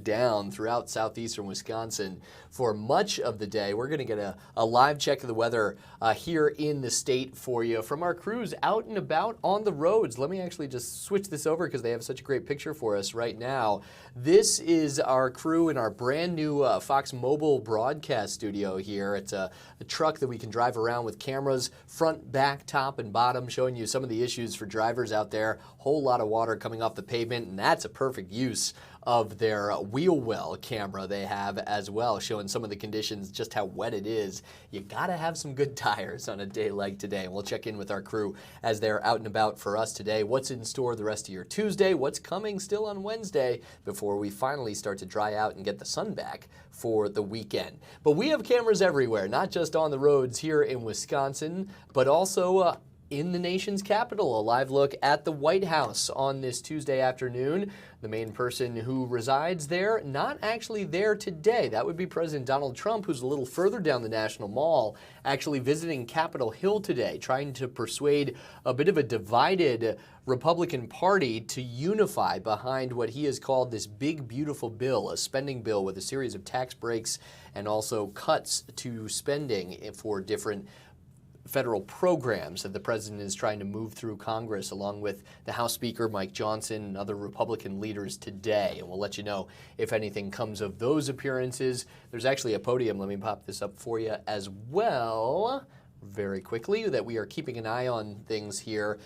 down throughout southeastern Wisconsin for much of the day. We're going to get a live check of the weather here in the state for you from our crews out and about on the roads. Let me actually just switch this over because they have such a great picture for us right now. This is our crew in our brand new Fox mobile broadcast studio here. It's a truck that we can drive around with cameras front, back, top, and bottom, showing you some of the issues for drivers out there. Whole lot of water coming off the pavement, and that's a perfect use of their wheel well camera they have as well, showing some of the conditions, just how wet it is. You gotta have some good tires on a day like today. And we'll check in with our crew as they're out and about for us today. What's in store the rest of your Tuesday? What's coming still on Wednesday before we finally start to dry out and get the sun back for the weekend? But we have cameras everywhere, not just on the roads here in Wisconsin, but also in the nation's capital. A live look at the White House on this Tuesday afternoon. The main person who resides there, not actually there today. That would be President Donald Trump, who's a little further down the National Mall, actually visiting Capitol Hill today, trying to persuade a bit of a divided Republican Party to unify behind what he has called this big, beautiful bill, a spending bill with a series of tax breaks and also cuts to spending for different federal programs that the president is trying to move through Congress, along with the House Speaker Mike Johnson and other Republican leaders today. And we'll let you know if anything comes of those appearances. There's actually a podium, let me pop this up for you as well very quickly, that we are keeping an eye on things here.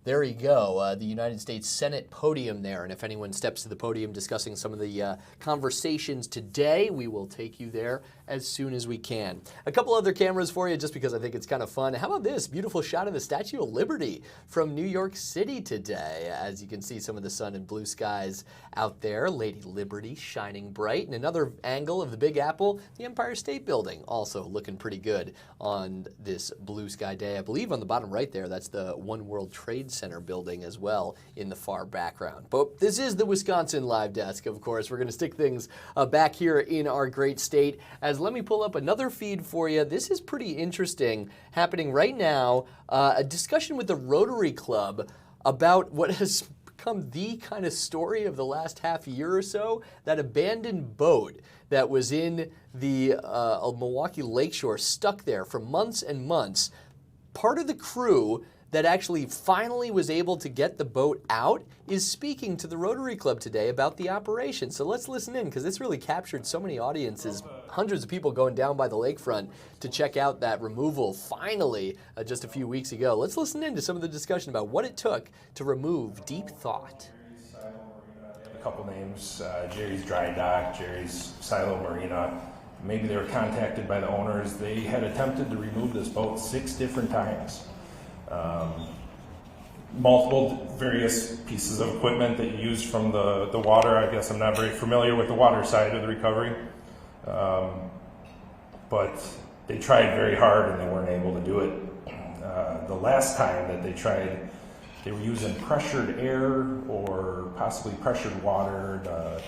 There you go, the United States Senate podium there. And if anyone steps to the podium discussing some of the conversations today, we will take you there as soon as we can. A couple other cameras for you just because I think it's kind of fun. How about this beautiful shot of the Statue of Liberty from New York City today? As you can see some of the sun and blue skies out there. Lady Liberty shining bright. And another angle of the Big Apple, the Empire State Building, also looking pretty good on this blue sky day. I believe on the bottom right there, that's the One World Trade Center building as well in the far background. But this is the Wisconsin Live Desk, of course. We're going to stick things back here in our great state. As let me pull up another feed for you. This is pretty interesting, happening right now. A discussion with the Rotary Club about what has become the kind of story of the last half year or so, that abandoned boat that was in the Milwaukee Lakeshore, stuck there for months and months. Part of the crew that actually finally was able to get the boat out is speaking to the Rotary Club today about the operation. So let's listen in, because this really captured so many audiences, hundreds of people going down by the lakefront to check out that removal finally just a few weeks ago. Let's listen in to some of the discussion about what it took to remove Deep Thought. A couple names, Jerry's Dry Dock, Jerry's Silo Marina. Maybe they were contacted by the owners. They had attempted to remove this boat 6 different times. Multiple various pieces of equipment that you use from the water. I guess I'm not very familiar with the water side of the recovery. But they tried very hard and they weren't able to do it. The last time that they tried, they were using pressured air or possibly pressured water to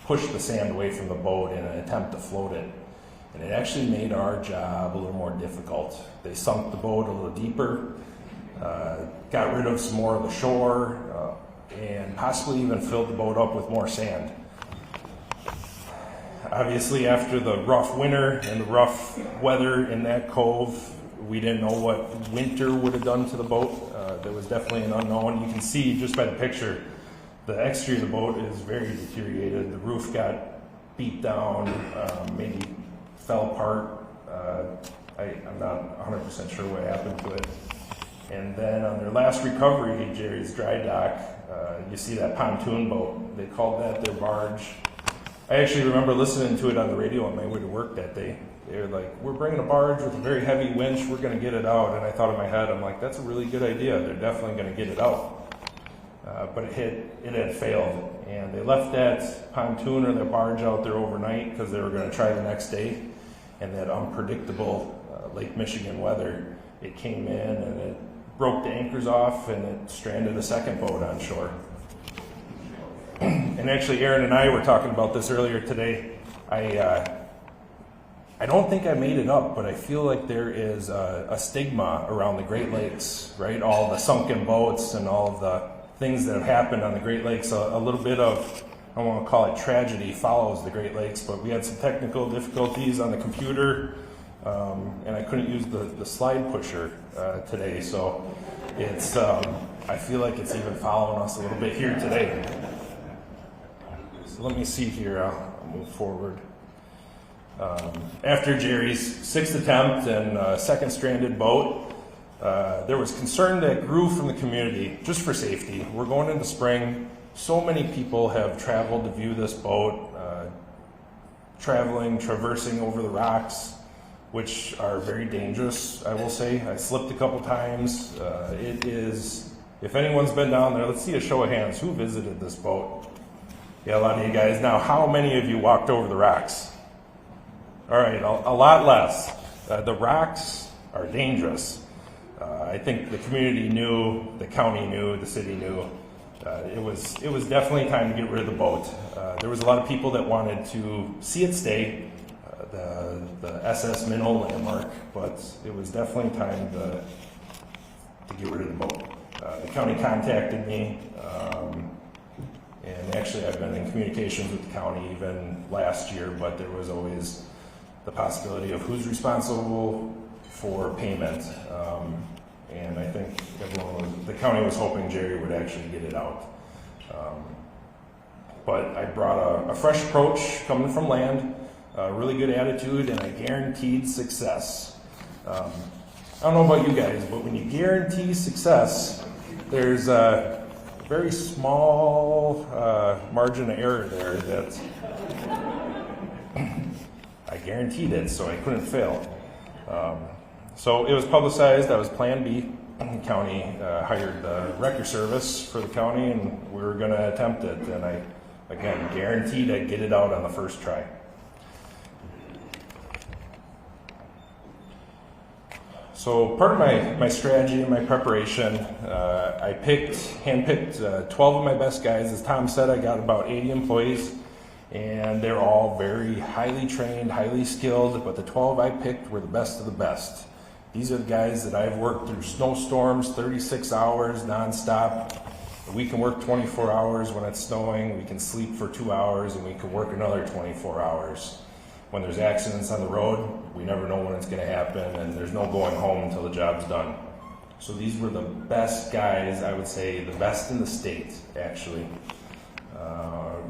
push the sand away from the boat in an attempt to float it. And it actually made our job a little more difficult. They sunk the boat a little deeper, got rid of some more of the shore, and possibly even filled the boat up with more sand. Obviously, after the rough winter and the rough weather in that cove, we didn't know what winter would have done to the boat. There was definitely an unknown. You can see just by the picture, the exterior of the boat is very deteriorated. The roof got beat down, maybe fell apart. I'm not 100% sure what happened to it. And then on their last recovery, Jerry's Dry Dock, you see that pontoon boat. They called that their barge. I actually remember listening to it on the radio on my way to work that day. They were like, we're bringing a barge with a very heavy winch, we're going to get it out. And I thought in my head, I'm like, that's a really good idea. They're definitely going to get it out. But it had failed. And they left that pontoon or their barge out there overnight because they were going to try the next day. And that unpredictable Lake Michigan weather, it came in and it broke the anchors off and it stranded a second boat on shore. And actually, Aaron and I were talking about this earlier today. I don't think I made it up, but I feel like there is a stigma around the Great Lakes, right? All the sunken boats and all of the things that have happened on the Great Lakes, a little bit of I don't want to call it tragedy, follows the Great Lakes, but we had some technical difficulties on the computer, and I couldn't use the slide pusher today, so it's, I feel like it's even following us a little bit here today. So let me see here, I'll move forward. After Jerry's 6th attempt and second stranded boat, there was concern that grew from the community just for safety. We're going into spring. So many people have traveled to view this boat, traversing over the rocks, which are very dangerous, I will say. I slipped a couple times. It is, if anyone's been down there, let's see a show of hands. Who visited this boat? Yeah, a lot of you guys. Now, how many of you walked over the rocks? All right, a lot less. The rocks are dangerous. I think the community knew, the county knew, the city knew. It was definitely time to get rid of the boat. There was a lot of people that wanted to see it stay, the SS Minnow landmark, but it was definitely time to get rid of the boat. The county contacted me, and actually I've been in communications with the county even last year, but there was always the possibility of who's responsible for payment. And I think the county was hoping Jerry would actually get it out. But I brought a fresh approach coming from land, a really good attitude, and I guaranteed success. I don't know about you guys, but when you guarantee success, there's a very small margin of error there that I guaranteed it, so I couldn't fail. So it was publicized. That was Plan B. The county hired the wrecker service for the county, and we were going to attempt it. And I, again, guaranteed I'd get it out on the first try. So part of my strategy and my preparation, I handpicked 12 of my best guys. As Tom said, I got about 80 employees, and they're all very highly trained, highly skilled, but the 12 I picked were the best of the best. These are the guys that I've worked through snowstorms, 36 hours nonstop. We can work 24 hours when it's snowing, we can sleep for 2 hours, and we can work another 24 hours. When there's accidents on the road, we never know when it's going to happen, and there's no going home until the job's done. So these were the best guys, I would say the best in the state, actually.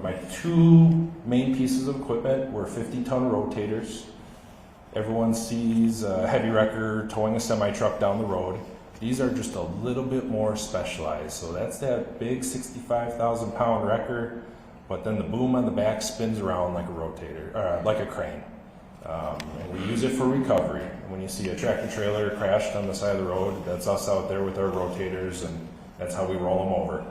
My two main pieces of equipment were 50-ton rotators. Everyone sees a heavy wrecker towing a semi-truck down the road. These are just a little bit more specialized. So that's that big 65,000-pound wrecker, but then the boom on the back spins around like a rotator, like a crane. And we use it for recovery. When you see a tractor trailer crashed on the side of the road, that's us out there with our rotators, and that's how we roll them over.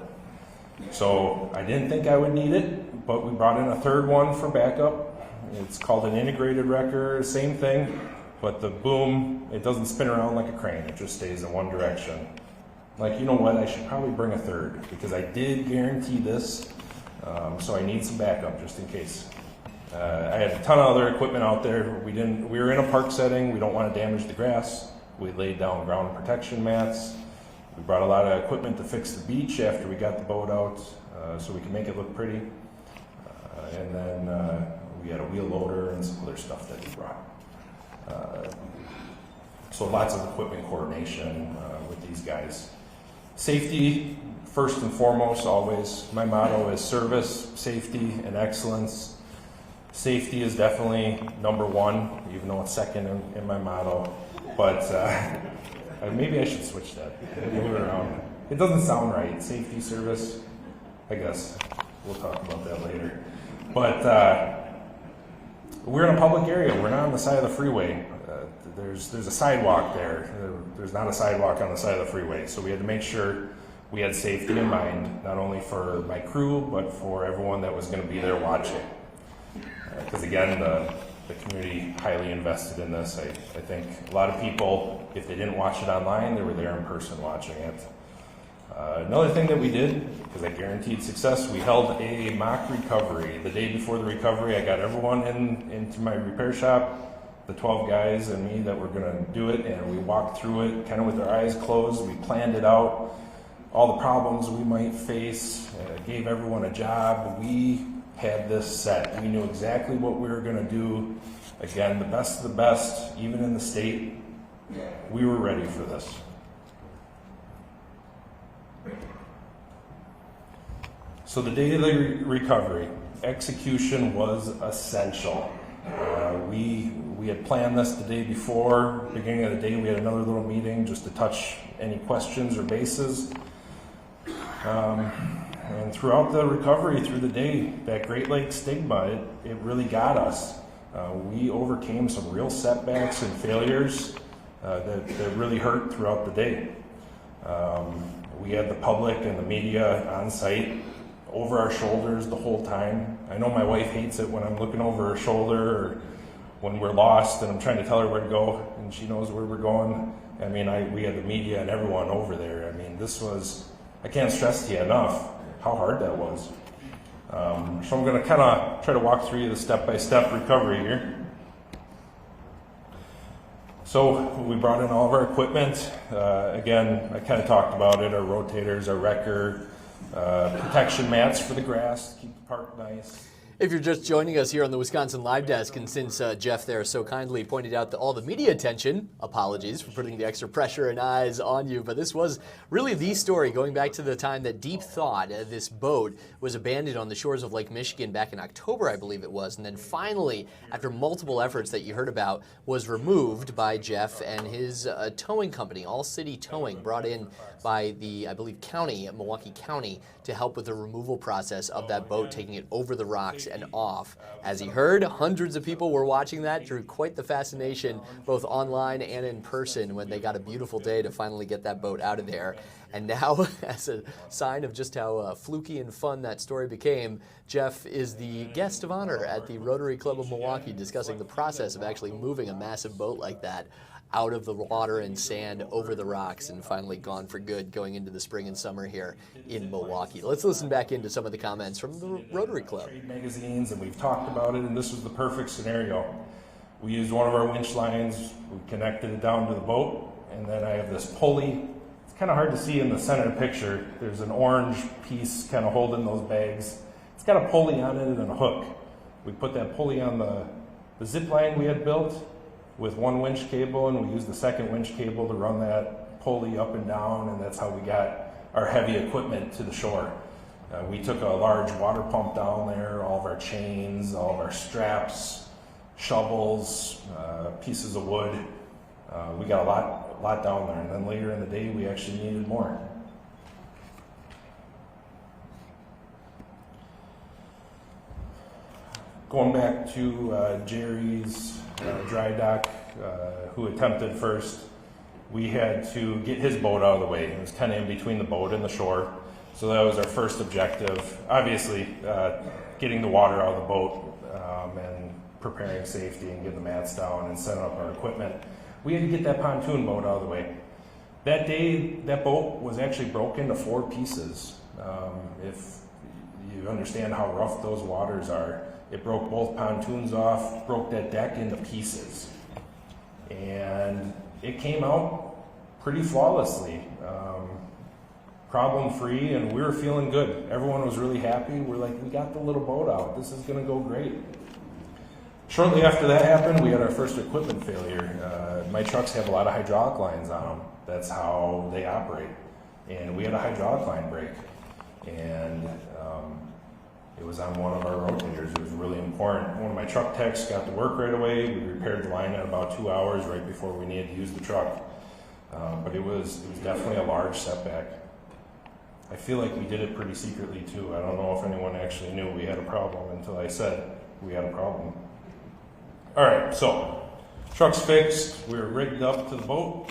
So I didn't think I would need it, but we brought in a third one for backup. It's called an integrated wrecker, same thing, but the boom, it doesn't spin around like a crane, it just stays in one direction. Like, you know what, I should probably bring a third, because I did guarantee this, so I need some backup just in case. I had a ton of other equipment out there. We were in a park setting, we don't want to damage the grass. We laid down ground protection mats. We brought a lot of equipment to fix the beach after we got the boat out, so we can make it look pretty. And then we had a wheel loader and some other stuff that we brought. So lots of equipment coordination with these guys. Safety, first and foremost, always. My motto is service, safety, and excellence. Safety is definitely number one, even though it's second in my motto. But maybe I should switch that. Move it around. It doesn't sound right. Safety, service, I guess. We'll talk about that later. But we're in a public area. We're not on the side of the freeway. There's a sidewalk there. There's not a sidewalk on the side of the freeway. So we had to make sure we had safety in mind, not only for my crew, but for everyone that was going to be there watching. Because again, the community highly invested in this. I think a lot of people, if they didn't watch it online, they were there in person watching it. Another thing that we did, because I guaranteed success, we held a mock recovery. The day before the recovery, I got everyone into my repair shop, the 12 guys and me that were going to do it, and we walked through it kind of with our eyes closed. We planned it out, all the problems we might face, gave everyone a job. We had this set. We knew exactly what we were going to do. Again, the best of the best, even in the state. We were ready for this. So the day of the recovery, execution was essential. We had planned this the day before. Beginning of the day, we had another little meeting just to touch any questions or bases. And throughout the recovery, through the day, that Great Lakes stigma, it really got us. We overcame some real setbacks and failures that really hurt throughout the day. We had the public and the media on site over our shoulders the whole time. I know my wife hates it when I'm looking over her shoulder or when we're lost and I'm trying to tell her where to go and she knows where we're going. I mean, we had the media and everyone over there. I mean, this was, I can't stress to you enough how hard that was. So I'm going to kind of try to walk through the step-by-step recovery here. So we brought in all of our equipment. Again, I kind of talked about it, our rotators, our wrecker, protection mats for the grass, keep the park nice. If you're just joining us here on the Wisconsin Live Desk, and since Jeff there so kindly pointed out all the media attention, apologies for putting the extra pressure and eyes on you, but this was really the story going back to the time that Deep Thought, this boat, was abandoned on the shores of Lake Michigan back in October, I believe it was, and then finally, after multiple efforts that you heard about, was removed by Jeff and his towing company, All City Towing, brought in by the, I believe, county, Milwaukee County, to help with the removal process of that boat, taking it over the rocks and off. As he heard, hundreds of people were watching that, drew quite the fascination both online and in person when they got a beautiful day to finally get that boat out of there. And now, as a sign of just how fluky and fun that story became, Jeff is the guest of honor at the Rotary Club of Milwaukee discussing the process of actually moving a massive boat like that out of the water and sand over the rocks and finally gone for good going into the spring and summer here in Milwaukee. Let's listen back into some of the comments from the Rotary Club. Trade magazines, and we've talked about it, and this was the perfect scenario. We used one of our winch lines, we connected it down to the boat, and then I have this pulley. It's kind of hard to see in the center picture. There's an orange piece kind of holding those bags. It's got a pulley on it and a hook. We put that pulley on the zip line we had built with one winch cable, and we used the second winch cable to run that pulley up and down, and that's how we got our heavy equipment to the shore. We took a large water pump down there, all of our chains, all of our straps, shovels, pieces of wood. We got a lot down there, and then later in the day we actually needed more. Going back to Jerry's dry dock, who attempted first, we had to get his boat out of the way. It was kind of in between the boat and the shore, so that was our first objective. Obviously, getting the water out of the boat and preparing safety and getting the mats down and setting up our equipment. We had to get that pontoon boat out of the way. That day, that boat was actually broke into 4 pieces. If you understand how rough those waters are, it broke both pontoons off, broke that deck into pieces. And it came out pretty flawlessly, problem-free, and we were feeling good. Everyone was really happy. We're like, we got the little boat out. This is gonna go great. Shortly after that happened, we had our first equipment failure. My trucks have a lot of hydraulic lines on them. That's how they operate. And we had a hydraulic line break. And it was on one of our rotators. It was really important. One of my truck techs got to work right away. We repaired the line in about 2 hours right before we needed to use the truck. But it was definitely a large setback. I feel like we did it pretty secretly too. I don't know if anyone actually knew we had a problem until I said we had a problem. All right, so truck's fixed. We're rigged up to the boat.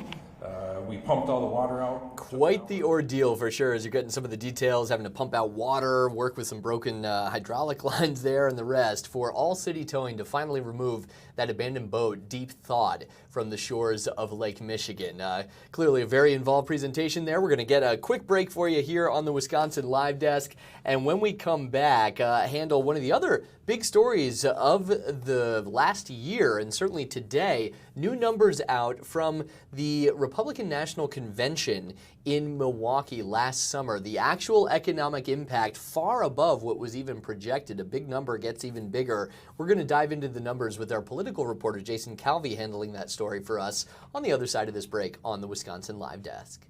We pumped all the water out. Quite the ordeal for sure as you're getting some of the details, having to pump out water, work with some broken hydraulic lines there and the rest for All City Towing to finally remove that abandoned boat, Deep Thought, from the shores of Lake Michigan. Clearly a very involved presentation there. We're going to get a quick break for you here on the Wisconsin Live Desk. And when we come back, handle one of the other big stories of the last year and certainly today. new numbers out from the Republican National Convention in Milwaukee last summer. The actual economic impact far above what was even projected. A big number gets even bigger. We're going to dive into the numbers with our political reporter Jason Calvi handling that story for us on the other side of this break on the Wisconsin Live Desk.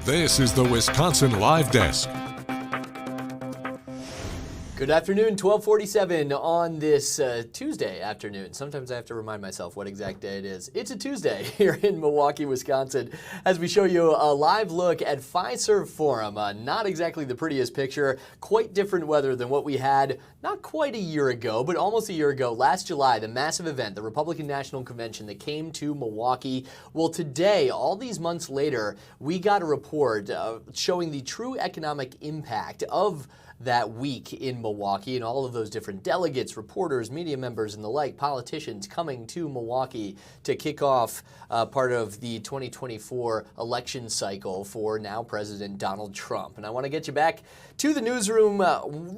This is the Wisconsin Live Desk. Good afternoon, 12:47 on this Tuesday afternoon. Sometimes I have to remind myself what exact day it is. It's a Tuesday here in Milwaukee, Wisconsin, as we show you a live look at Fiserv Forum. Not exactly the prettiest picture, quite different weather than what we had not quite a year ago, but almost a year ago, last July, the massive event, the Republican National Convention that came to Milwaukee. Well, today, all these months later, we got a report showing the true economic impact of that week in Milwaukee and all of those different delegates, reporters, media members, and the like, politicians coming to Milwaukee to kick off part of the 2024 election cycle for now President Donald Trump. And I want to get you back to the newsroom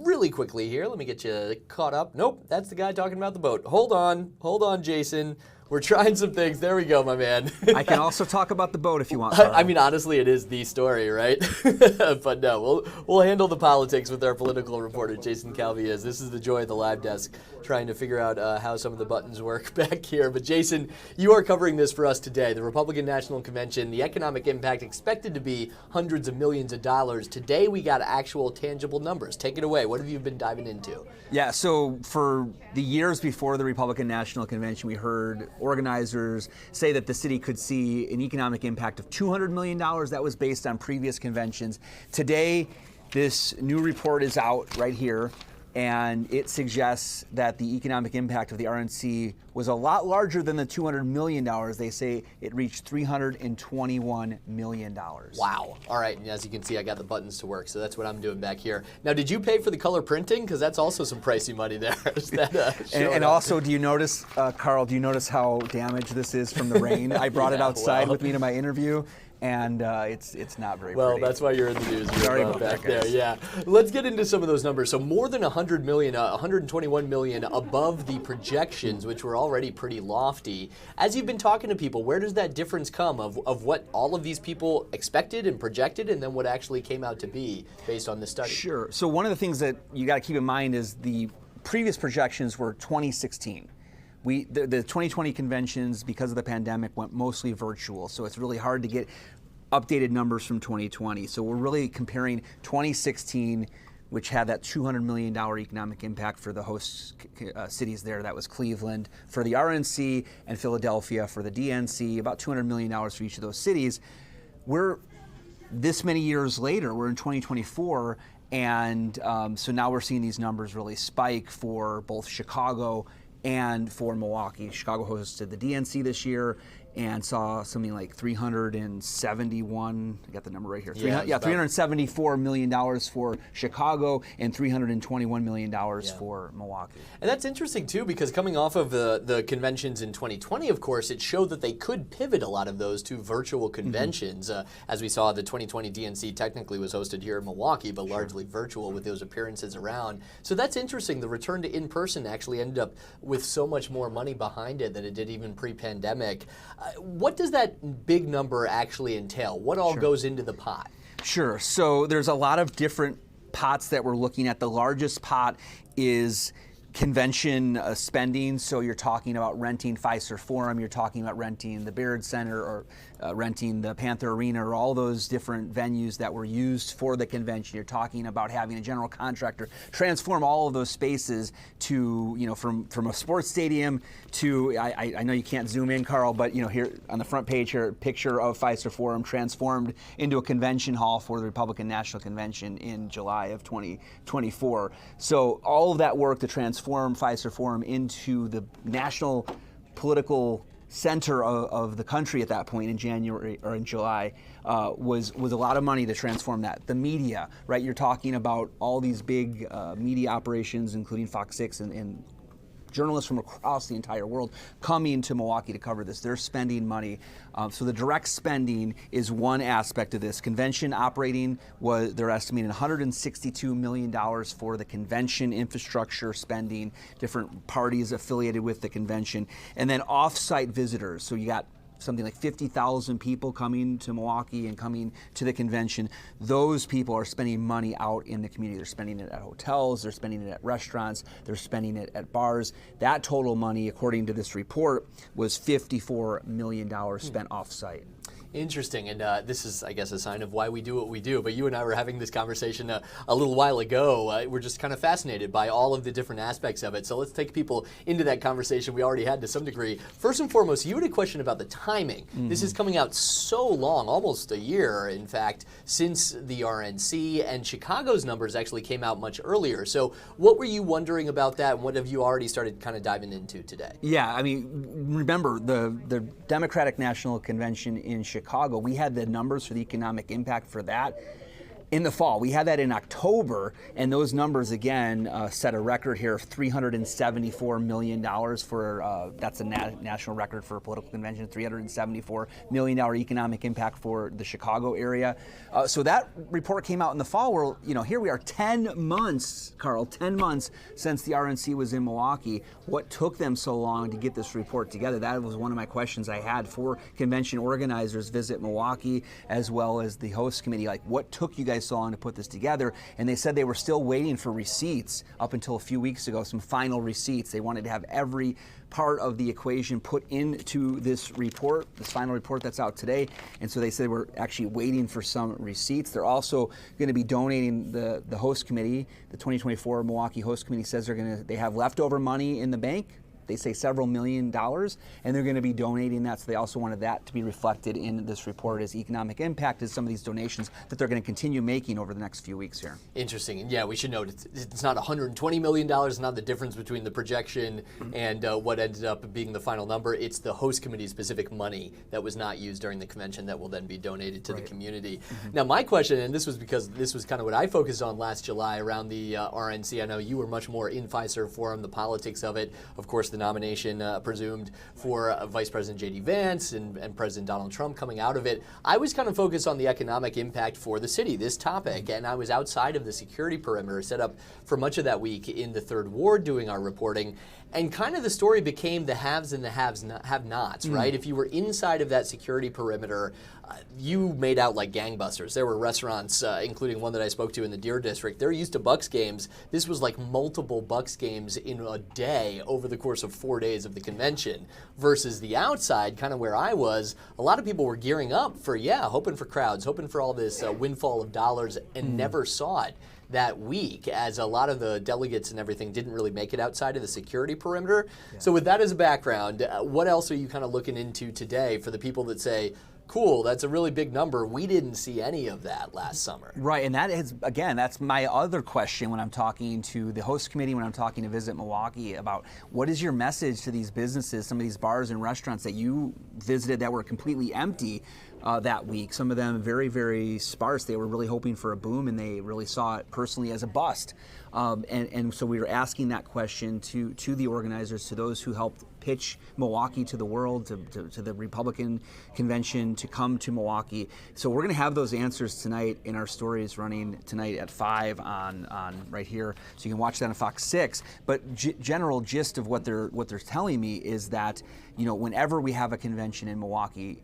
really quickly here. Let me get you caught up. Nope, that's the guy talking about the boat. Hold on, Jason. We're trying some things. There we go, my man. I can also talk about the boat if you want, Carl. I mean, honestly, it is the story, right? But no, we'll handle the politics with our political reporter, Jason Calvi. This is the joy of the live desk, trying to figure out how some of the buttons work back here. But Jason, you are covering this for us today. The Republican National Convention, the economic impact expected to be hundreds of millions of dollars. Today, we got actual tangible numbers. Take it away. What have you been diving into? Yeah, so for the years before the Republican National Convention, we heard organizers say that the city could see an economic impact of $200 million. That was based on previous conventions. Today, this new report is out right here, and it suggests that the economic impact of the RNC was a lot larger than the $200 million. They say it reached $321 million. Wow. All right, and as you can see, I got the buttons to work, so that's what I'm doing back here. Now, did you pay for the color printing? Because that's also some pricey money there. And also, do you notice, Carl, do you notice how damaged this is from the rain? I brought it outside with me to my interview. And it's not very well, pretty. that's why you're in the news. Sorry about back that, there. guys. Yeah. Let's get into some of those numbers. So more than 100 million, 121 million above the projections, which were already pretty lofty. As you've been talking to people, where does that difference come of what all of these people expected and projected, and then what actually came out to be based on this study? Sure. So one of the things that you got to keep in mind is the previous projections were 2016. The 2020 conventions, because of the pandemic, went mostly virtual, so it's really hard to get updated numbers from 2020. So we're really comparing 2016 which had that $200 million economic impact for the host cities there. That was Cleveland for the RNC and Philadelphia for the DNC, about $200 million for each of those cities. We're this many years later, we're in 2024, and so now we're seeing these numbers really spike for both Chicago and for Milwaukee. Chicago hosted the DNC this year and saw something like 371, I got the number right here. $374 million for Chicago and $321 million for Milwaukee. And that's interesting too, because coming off of the conventions in 2020, of course, it showed that they could pivot a lot of those to virtual conventions. As we saw, the 2020 DNC technically was hosted here in Milwaukee, but largely virtual with those appearances around. So that's interesting. The return to in-person actually ended up with so much more money behind it than it did even pre-pandemic. What does that big number actually entail? What all goes into the pot? Sure. So there's a lot of different pots that we're looking at. The largest pot is convention spending. So you're talking about renting Fiserv Forum, you're talking about renting the Baird Center, or renting the Panther Arena, or all those different venues that were used for the convention. You're talking about having a general contractor transform all of those spaces to, from a sports stadium to, I know you can't zoom in, Carl, but here on the front page here, a picture of Fiserv Forum transformed into a convention hall for the Republican National Convention in July of 2024. So all of that work to transform Fiserv Forum into the national political center of the country at that point in January or in July was a lot of money to transform that. The media, right? You're talking about all these big media operations, including FOX 6 and journalists from across the entire world coming to Milwaukee to cover this. They're spending money. So the direct spending is one aspect of this. Convention operating, they're estimating $162 million for the convention infrastructure spending, different parties affiliated with the convention, and then off-site visitors. So you got something like 50,000 people coming to Milwaukee and coming to the convention. Those people are spending money out in the community. They're spending it at hotels, they're spending it at restaurants, they're spending it at bars. That total money, according to this report, was $54 million spent off-site. Interesting, and this is, I guess, a sign of why we do what we do. But you and I were having this conversation a little while ago. We're just kind of fascinated by all of the different aspects of it. So let's take people into that conversation we already had to some degree. First and foremost, you had a question about the timing. This is coming out so long, almost a year, in fact, since the RNC, and Chicago's numbers actually came out much earlier. So what were you wondering about that, and what have you already started kind of diving into today? Yeah, I mean, remember, the Democratic National Convention in Chicago, we had the numbers for the economic impact for that in the fall. We had that in October, and those numbers again set a record here of $374 million for, that's a national record for a political convention, $374 million economic impact for the Chicago area. So that report came out in the fall where, here we are 10 months, Carl, 10 months since the RNC was in Milwaukee. What took them so long to get this report together? That was one of my questions I had for convention organizers visit Milwaukee, as well as the host committee. Like, what took you guys so long to put this together? And they said they were still waiting for receipts up until a few weeks ago, some final receipts. They wanted to have every part of the equation put into this report, this final report that's out today. And so they said we're actually waiting for some receipts. They're also going to be donating the host committee. The 2024 Milwaukee host committee says they have leftover money in the bank. They say several $1 million, and they're going to be donating that. So they also wanted that to be reflected in this report as economic impact, as some of these donations that they're going to continue making over the next few weeks here. Interesting. And yeah, we should note it's not $120 million, not the difference between the projection and what ended up being the final number. It's the host committee specific money that was not used during the convention that will then be donated to the community. Now, my question, and this was because this was kind of what I focused on last July around the RNC. I know you were much more in Fiserv Forum, the politics of it. Of course, the nomination presumed for Vice President J.D. Vance and President Donald Trump coming out of it. I was kind of focused on the economic impact for the city, this topic, and I was outside of the security perimeter set up for much of that week in the 3rd Ward doing our reporting. And kind of the story became the haves and the have-nots, right? If you were inside of that security perimeter, you made out like gangbusters. There were restaurants, including one that I spoke to in the Deer District. They're used to Bucks games. This was like multiple Bucks games in a day over the course of 4 days of the convention. Versus the outside, kind of where I was, a lot of people were gearing up for, hoping for crowds, hoping for all this windfall of dollars, and never saw it that week, as a lot of the delegates and everything didn't really make it outside of the security perimeter. So with that as a background, what else are you kind of looking into today for the people that say, cool, that's a really big number. We didn't see any of that last summer. Right, and that is, again, that's my other question when I'm talking to the host committee, when I'm talking to Visit Milwaukee, about what is your message to these businesses, some of these bars and restaurants that you visited that were completely empty that week. Some of them very, very sparse. They were really hoping for a boom, and they really saw it personally as a bust. And so we were asking that question to the organizers, to those who helped pitch Milwaukee to the world, to the Republican convention, to come to Milwaukee. So we're going to have those answers tonight in our stories running tonight at 5 on right here. So you can watch that on Fox 6. But general gist of what they're telling me is that, whenever we have a convention in Milwaukee,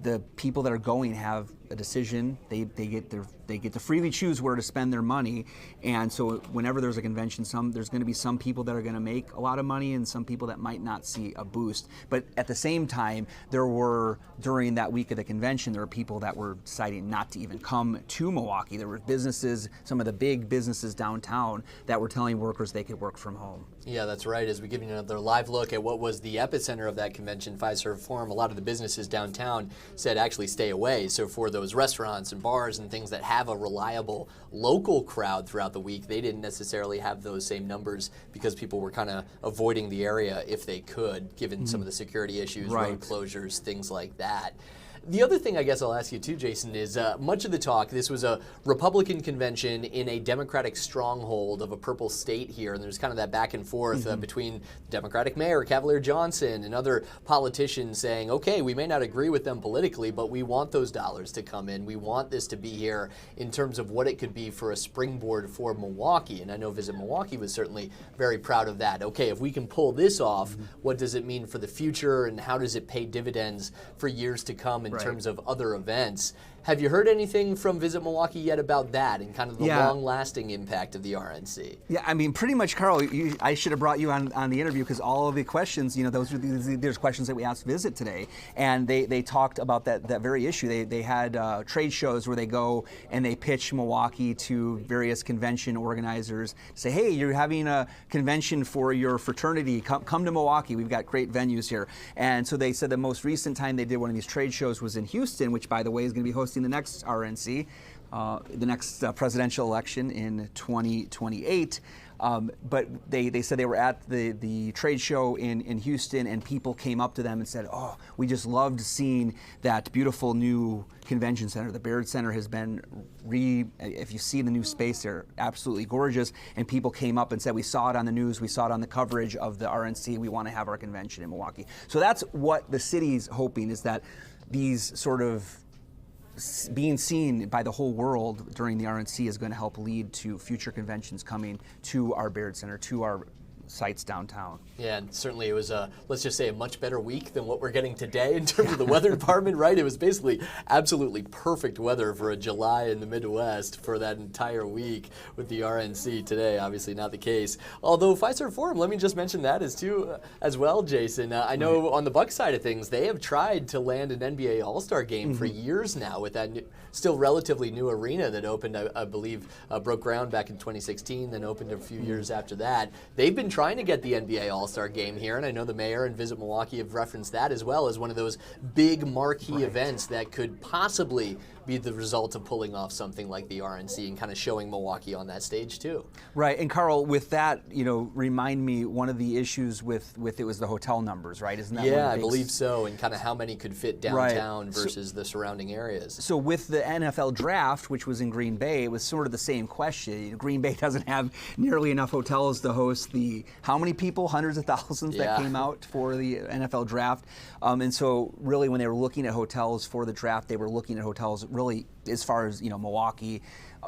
the people that are going have a decision. They get to freely choose where to spend their money, and so whenever there's a convention, there's going to be some people that are going to make a lot of money, and some people that might not see a boost. But at the same time, during that week of the convention, there were people that were deciding not to even come to Milwaukee. There were businesses, some of the big businesses downtown, that were telling workers they could work from home. Yeah, that's right. As we give you another live look at what was the epicenter of that convention, Fiserv Forum, a lot of the businesses downtown said actually stay away. So for those restaurants and bars and things that have a reliable local crowd throughout the week, they didn't necessarily have those same numbers because people were kind of avoiding the area if they could, given some of the security issues, road closures, things like that. The other thing I guess I'll ask you too, Jason, is much of the talk, this was a Republican convention in a Democratic stronghold of a purple state here, and there's kind of that back and forth between Democratic Mayor Cavalier Johnson and other politicians saying, okay, we may not agree with them politically, but we want those dollars to come in. We want this to be here in terms of what it could be for a springboard for Milwaukee, and I know Visit Milwaukee was certainly very proud of that. Okay, if we can pull this off, what does it mean for the future, and how does it pay dividends for years to come in terms of other events? Have you heard anything from Visit Milwaukee yet about that and kind of the long-lasting impact of the RNC? Yeah, I mean, pretty much, Carl, I should have brought you on the interview, because all of the questions, there's questions that we asked Visit today, and they talked about that very issue. They had trade shows where they go and they pitch Milwaukee to various convention organizers, say, hey, you're having a convention for your fraternity, come to Milwaukee, we've got great venues here. And so they said the most recent time they did one of these trade shows was in Houston, which, by the way, is going to be hosting the next RNC, the next presidential election in 2028. But they said they were at the trade show in Houston, and people came up to them and said, oh, we just loved seeing that beautiful new convention center. The Baird Center has been if you see the new space, they're absolutely gorgeous. And people came up and said, we saw it on the news, we saw it on the coverage of the RNC, we want to have our convention in Milwaukee. So that's what the city's hoping, is that these sort of being seen by the whole world during the RNC is going to help lead to future conventions coming to our Baird Center, to our sites downtown. Yeah, and certainly it was, let's just say, a much better week than what we're getting today in terms of the weather department, right? It was basically absolutely perfect weather for a July in the Midwest for that entire week with the RNC today. Obviously not the case. Although Fiserv Forum, let me just mention that as well, Jason. I know on the Bucs side of things, they have tried to land an NBA All-Star game for years now with that still relatively new arena that opened, I believe, broke ground back in 2016, then opened a few years after that. They've been trying to get the NBA All-Star game here, and I know the mayor and Visit Milwaukee have referenced that as well as one of those big marquee events that could possibly be the result of pulling off something like the RNC and kind of showing Milwaukee on that stage too. Right, and Carl, with that, remind me, one of the issues with it was the hotel numbers, right? Isn't that yeah, I believe so, and kind of how many could fit downtown versus the surrounding areas. So with the NFL draft, which was in Green Bay, it was sort of the same question. Green Bay doesn't have nearly enough hotels to host how many people, hundreds of thousands that came out for the NFL draft. And so really when they were looking at hotels for the draft, they were looking at hotels really as far as, Milwaukee,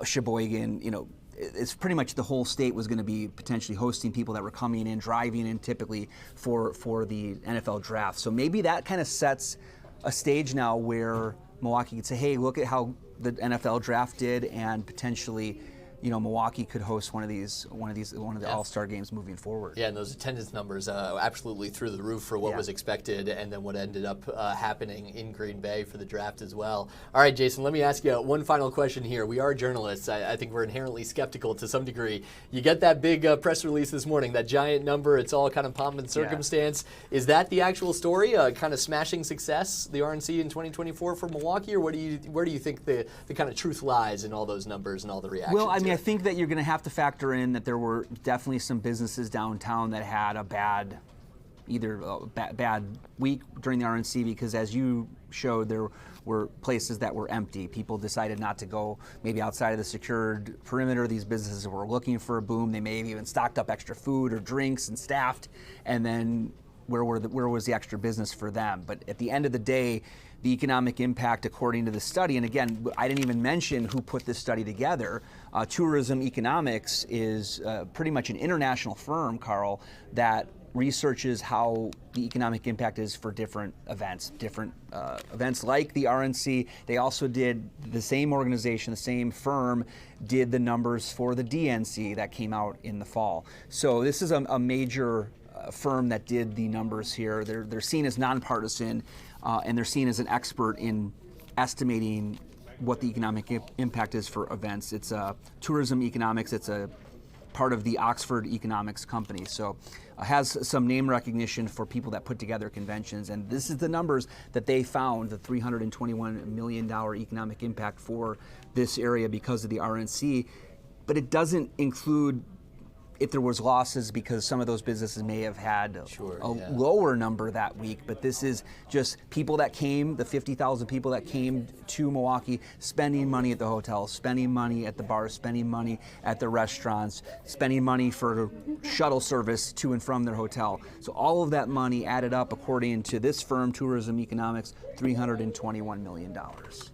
Sheboygan, it's pretty much the whole state was going to be potentially hosting people that were coming in, driving in typically for the NFL draft. So maybe that kind of sets a stage now where Milwaukee could say, hey, look at how the NFL draft did, and potentially, Milwaukee could host one of the All-Star games moving forward. Yeah, and those attendance numbers absolutely through the roof for what was expected, and then what ended up happening in Green Bay for the draft as well. All right, Jason, let me ask you one final question here. We are journalists. I think we're inherently skeptical to some degree. You get that big press release this morning, that giant number. It's all kind of pomp and circumstance. Yeah. Is that the actual story? Kind of smashing success, the RNC in 2024 for Milwaukee, or where do you think the kind of truth lies in all those numbers and all the reactions? Well, I think that you're going to have to factor in that there were definitely some businesses downtown that had a bad week during the RNC, because as you showed, there were places that were empty. People decided not to go maybe outside of the secured perimeter. These businesses were looking for a boom. They may have even stocked up extra food or drinks and staffed, and then where was the extra business for them? But at the end of the day, the economic impact, according to the study, and again, I didn't even mention who put this study together. Tourism Economics is pretty much an international firm, Carl, that researches how the economic impact is for different events like the RNC. They also did, the same organization, the same firm, did the numbers for the DNC that came out in the fall. So this is a major firm that did the numbers here. They're seen as nonpartisan, and they're seen as an expert in estimating what the economic impact is for events. It's Tourism Economics. It's a part of the Oxford Economics Company. So has some name recognition for people that put together conventions. And this is the numbers that they found, the $321 million economic impact for this area because of the RNC. But it doesn't include if there was losses, because some of those businesses may have had a lower number that week. But this is just people that came, the 50,000 people that came to Milwaukee, spending money at the hotels, spending money at the bars, spending money at the restaurants, spending money for shuttle service to and from their hotel. So all of that money added up, according to this firm, Tourism Economics, $321 million.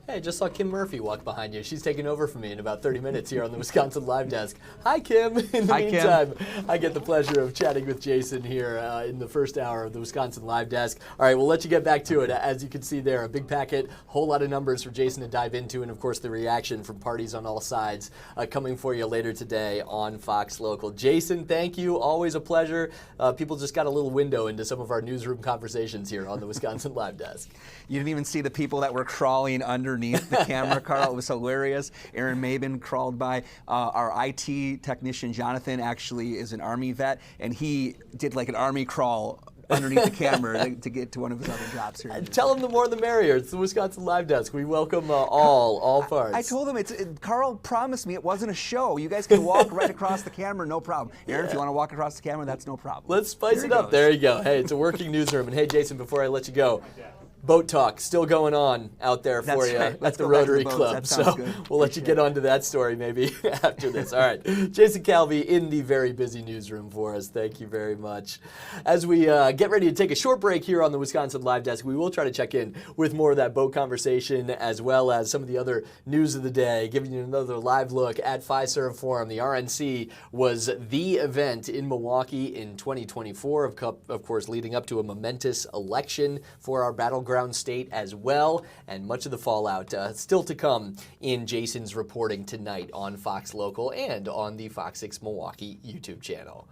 Hey, I just saw Kim Murphy walk behind you. She's taking over from me in about 30 minutes here on the Wisconsin Live Desk. Hi, Kim. In the meantime, I get the pleasure of chatting with Jason here in the first hour of the Wisconsin Live Desk. All right, we'll let you get back to it. As you can see there, a big packet, whole lot of numbers for Jason to dive into, and of course the reaction from parties on all sides coming for you later today on Fox Local. Jason, thank you. Always a pleasure. People just got a little window into some of our newsroom conversations here on the Wisconsin Live Desk. You didn't even see the people that were crawling underneath the camera, Carl. It was hilarious. Aaron Mabin crawled by. Our IT technician, Jonathan, actually is an Army vet, and he did like an Army crawl underneath the camera to get to one of his other jobs here. Tell him the more the merrier. It's the Wisconsin Live Desk. We welcome all parts. I told him, Carl promised me it wasn't a show. You guys can walk right across the camera, no problem. Aaron, if you want to walk across the camera, that's no problem. Let's spice it up. There you go. Hey, it's a working newsroom. And hey, Jason, before I let you go, boat talk still going on out there for you at the Rotary Club. So we'll let you get onto that story maybe after this. All right. Jason Calvi in the very busy newsroom for us. Thank you very much. As we get ready to take a short break here on the Wisconsin Live Desk, we will try to check in with more of that boat conversation as well as some of the other news of the day, giving you another live look at Fiserv Forum. The RNC was the event in Milwaukee in 2024, of course, leading up to a momentous election for our battleground state as well, and much of the fallout still to come in Jason's reporting tonight on Fox Local and on the Fox 6 Milwaukee YouTube channel.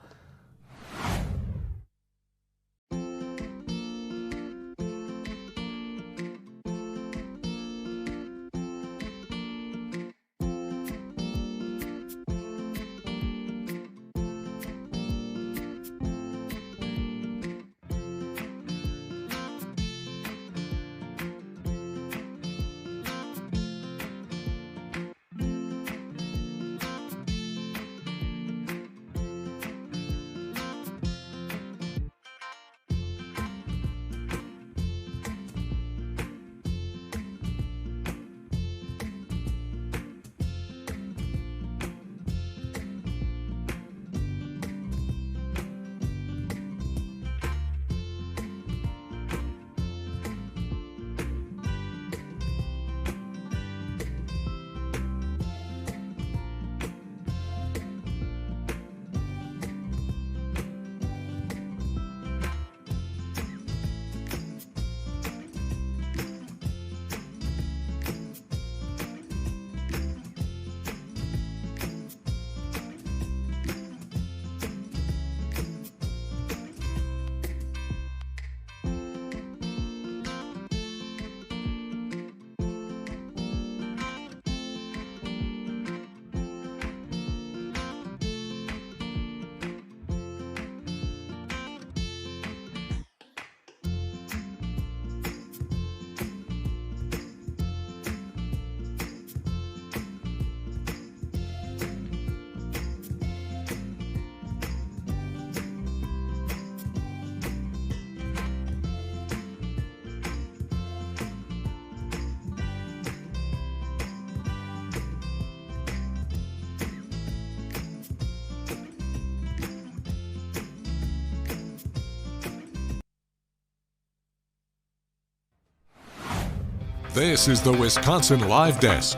This is the Wisconsin Live Desk.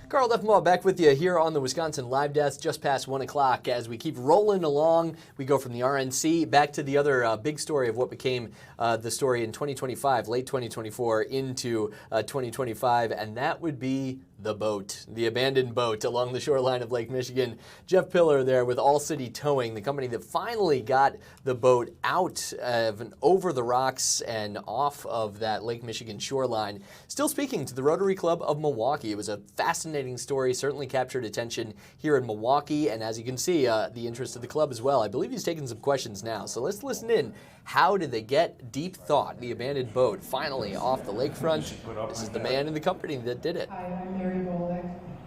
Carl Leffenbaugh back with you here on the Wisconsin Live Desk just past 1 o'clock. As we keep rolling along, we go from the RNC back to the other big story of what became the story in 2025, late 2024 into 2025, and that would be the boat, the abandoned boat along the shoreline of Lake Michigan. Jeff Pillar there with All City Towing, the company that finally got the boat out of and over the rocks and off of that Lake Michigan shoreline. Still speaking to the Rotary Club of Milwaukee. It was a fascinating story, certainly captured attention here in Milwaukee, and as you can see, the interest of the club as well. I believe he's taking some questions now, so let's listen in. How did they get Deep Thought, the abandoned boat, finally off the lakefront? This is the man in the company that did it. Hi, I'm Mary Bolek.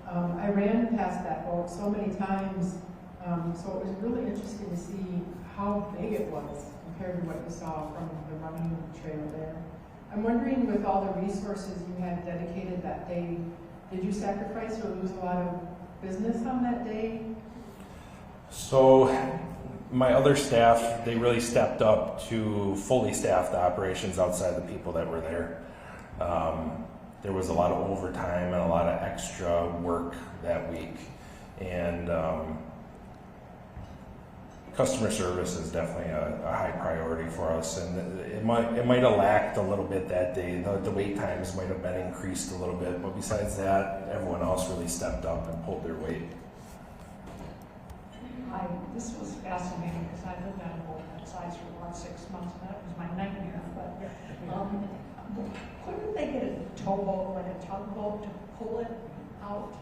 I ran past that boat so many times, so it was really interesting to see how big it was compared to what you saw from the running trail there. I'm wondering, with all the resources you had dedicated that day, did you sacrifice or lose a lot of business on that day? So my other staff, they really stepped up to fully staff the operations outside the people that were there. There was a lot of overtime and a lot of extra work that week. And customer service is definitely a high priority for us. And it might have lacked a little bit that day. The wait times might have been increased a little bit. But besides that, everyone else really stepped up and pulled their weight. This was fascinating because I lived on a boat that size for about 6 months, and that was my nightmare. But couldn't they get a towboat, like a tugboat, to pull it out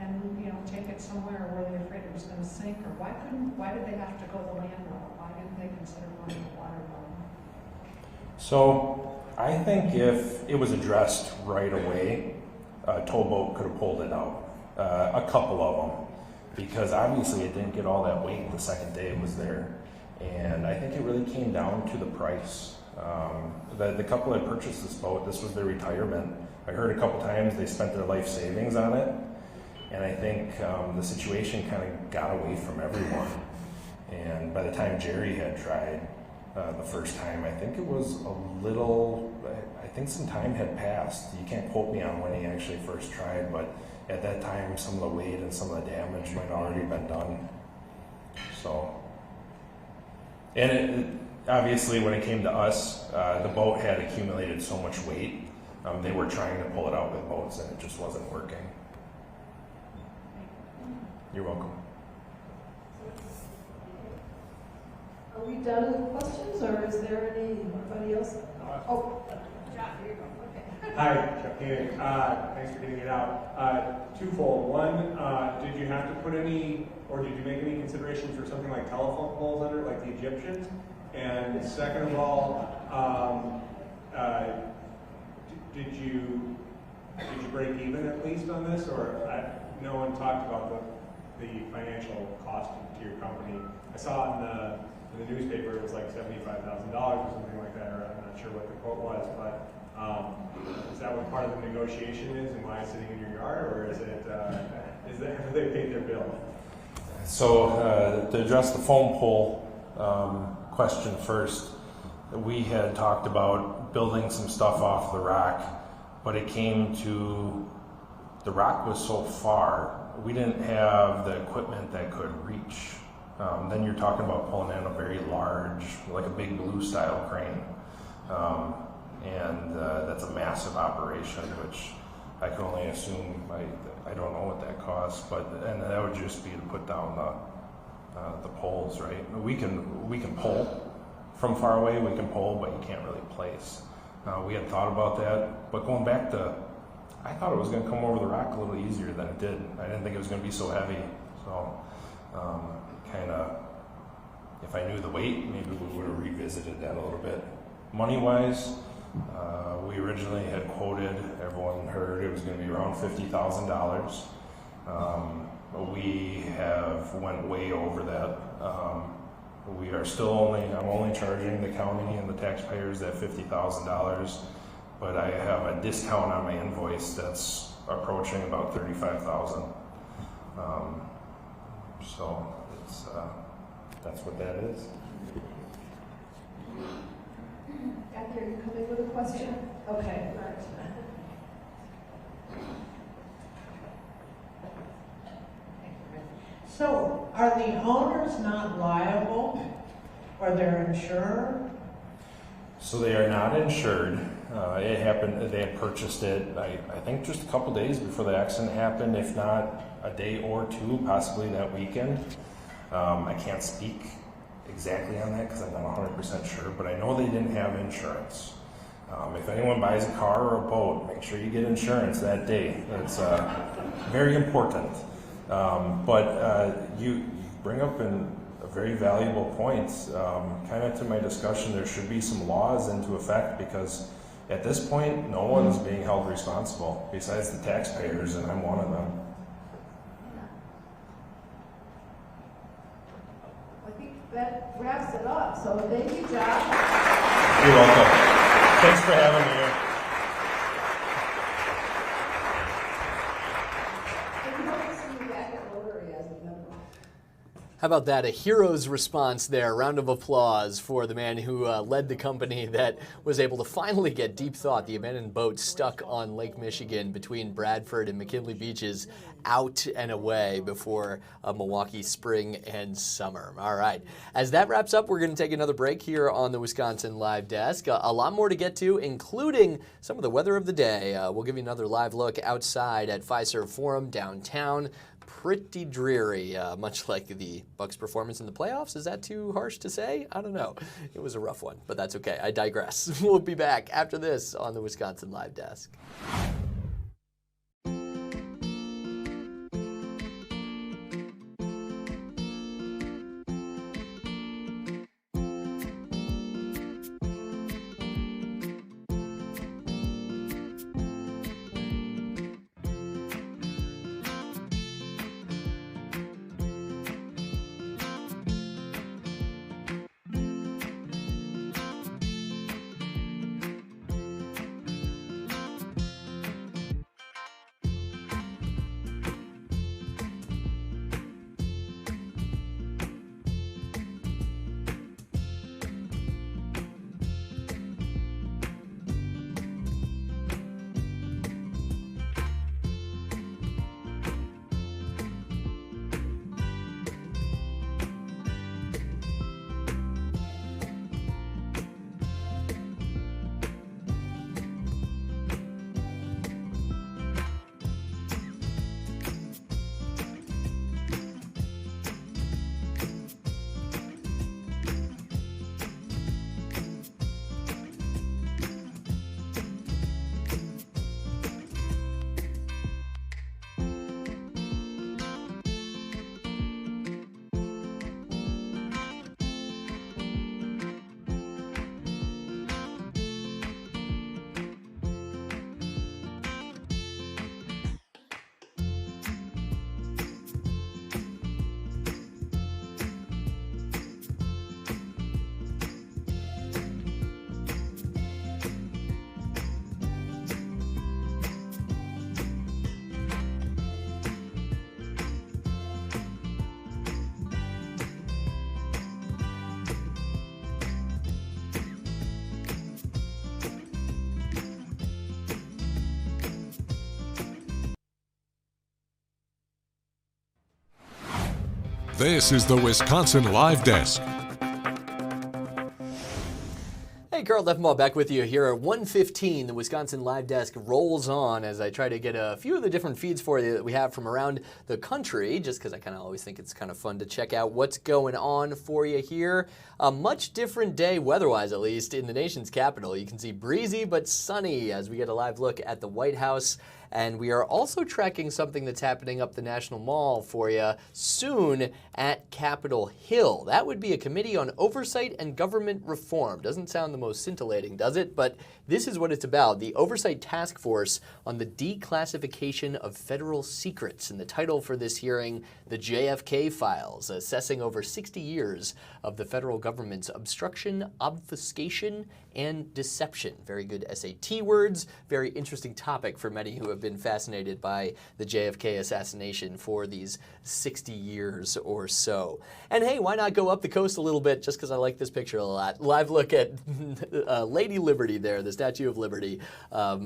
and take it somewhere where they're afraid it was going to sink? Or why did they have to go the land route? Why didn't they consider going the water route? So I think if it was addressed right away, a towboat could have pulled it out. A couple of them. Because obviously it didn't get all that weight the second day it was there. And I think it really came down to the price. The couple that purchased this boat, this was their retirement. I heard a couple times they spent their life savings on it. And I think the situation kind of got away from everyone. And by the time Jerry had tried the first time, I think it was I think some time had passed. You can't quote me on when he actually first tried, but at that time, some of the weight and some of the damage might already been done. So, and obviously when it came to us, the boat had accumulated so much weight. They were trying to pull it out with boats and it just wasn't working. You're welcome. Are we done with questions, or is there anybody else? Oh, John, here you go. Okay. Hi, Chuck Koenig. Thanks for getting it out. Twofold. One, did you have to put any, or did you make any consideration for something like telephone poles under it, like the Egyptians? And second of all, did you break even at least on this, or no one talked about the financial cost to your company? I saw in the newspaper it was like $75,000 or something like that, or I'm not sure what the quote was, but is that what part of the negotiation is, and why it's sitting in your yard, or is it have they paid their bill? So to address the foam pole question first, we had talked about building some stuff off the rock, but it came to the rock was so far, we didn't have the equipment that could reach. Then you're talking about pulling in a very large, like a Big Blue style crane. And that's a massive operation, which I can only assume, I don't know what that costs, and that would just be to put down the poles, right? We can pull from far away, we can pull, but you can't really place. We had thought about that, but going back to, I thought it was going to come over the rock a little easier than it did. I didn't think it was going to be so heavy, so kind of, if I knew the weight, maybe we would have revisited that a little bit. Money-wise, we originally had quoted, everyone heard it was going to be around $50,000. We have went way over that. We are still I'm only charging the county and the taxpayers that $50,000, but I have a discount on my invoice that's approaching about $35,000. So that's what that is. I Kathy, are you coming with a question? Okay, all right. So, are the owners not liable, or their insurer? So they are not insured. It happened, they had purchased it, I think just a couple days before the accident happened, if not a day or two, possibly that weekend. I can't speak exactly on that because I'm not 100% sure, but I know they didn't have insurance. If anyone buys a car or a boat, make sure you get insurance that day. That's very important. But you bring up a very valuable point. Kind of to my discussion, there should be some laws into effect because at this point, no one is being held responsible besides the taxpayers, and I'm one of them. I think that wraps it up. So thank you, Josh. You're welcome. Thanks for having me here. And we hope to see you back at Rotary as a member. How about that? A hero's response there. Round of applause for the man who led the company that was able to finally get Deep Thought, the abandoned boat stuck on Lake Michigan between Bradford and McKinley Beaches, out and away before Milwaukee spring and summer. All right. As that wraps up, we're going to take another break here on the Wisconsin Live Desk. A lot more to get to, including some of the weather of the day. We'll give you another live look outside at Fiserv Forum downtown. Pretty dreary, much like the Bucks' performance in the playoffs. Is that too harsh to say? I don't know. It was a rough one, but that's okay. I digress. We'll be back after this on the Wisconsin Live Desk. This is the Wisconsin Live Desk. Hey, Carl Leffenbaugh back with you here at 1:15. The Wisconsin Live Desk rolls on as I try to get a few of the different feeds for you that we have from around the country, just because I kind of always think it's kind of fun to check out what's going on for you here. A much different day, weather-wise at least, in the nation's capital. You can see breezy but sunny as we get a live look at the White House. And we are also tracking something that's happening up the National Mall for you soon at Capitol Hill. That would be a Committee on Oversight and Government Reform. Doesn't sound the most scintillating, does it? But This is what it's about, the Oversight Task Force on the Declassification of Federal Secrets. And the title for this hearing, the JFK Files, assessing over 60 years of the federal government's obstruction, obfuscation, and deception. Very good SAT words, very interesting topic for many who have been fascinated by the JFK assassination for these 60 years or so. And hey, why not go up the coast a little bit, just because I like this picture a lot. Live look at Lady Liberty there, the Statue of Liberty,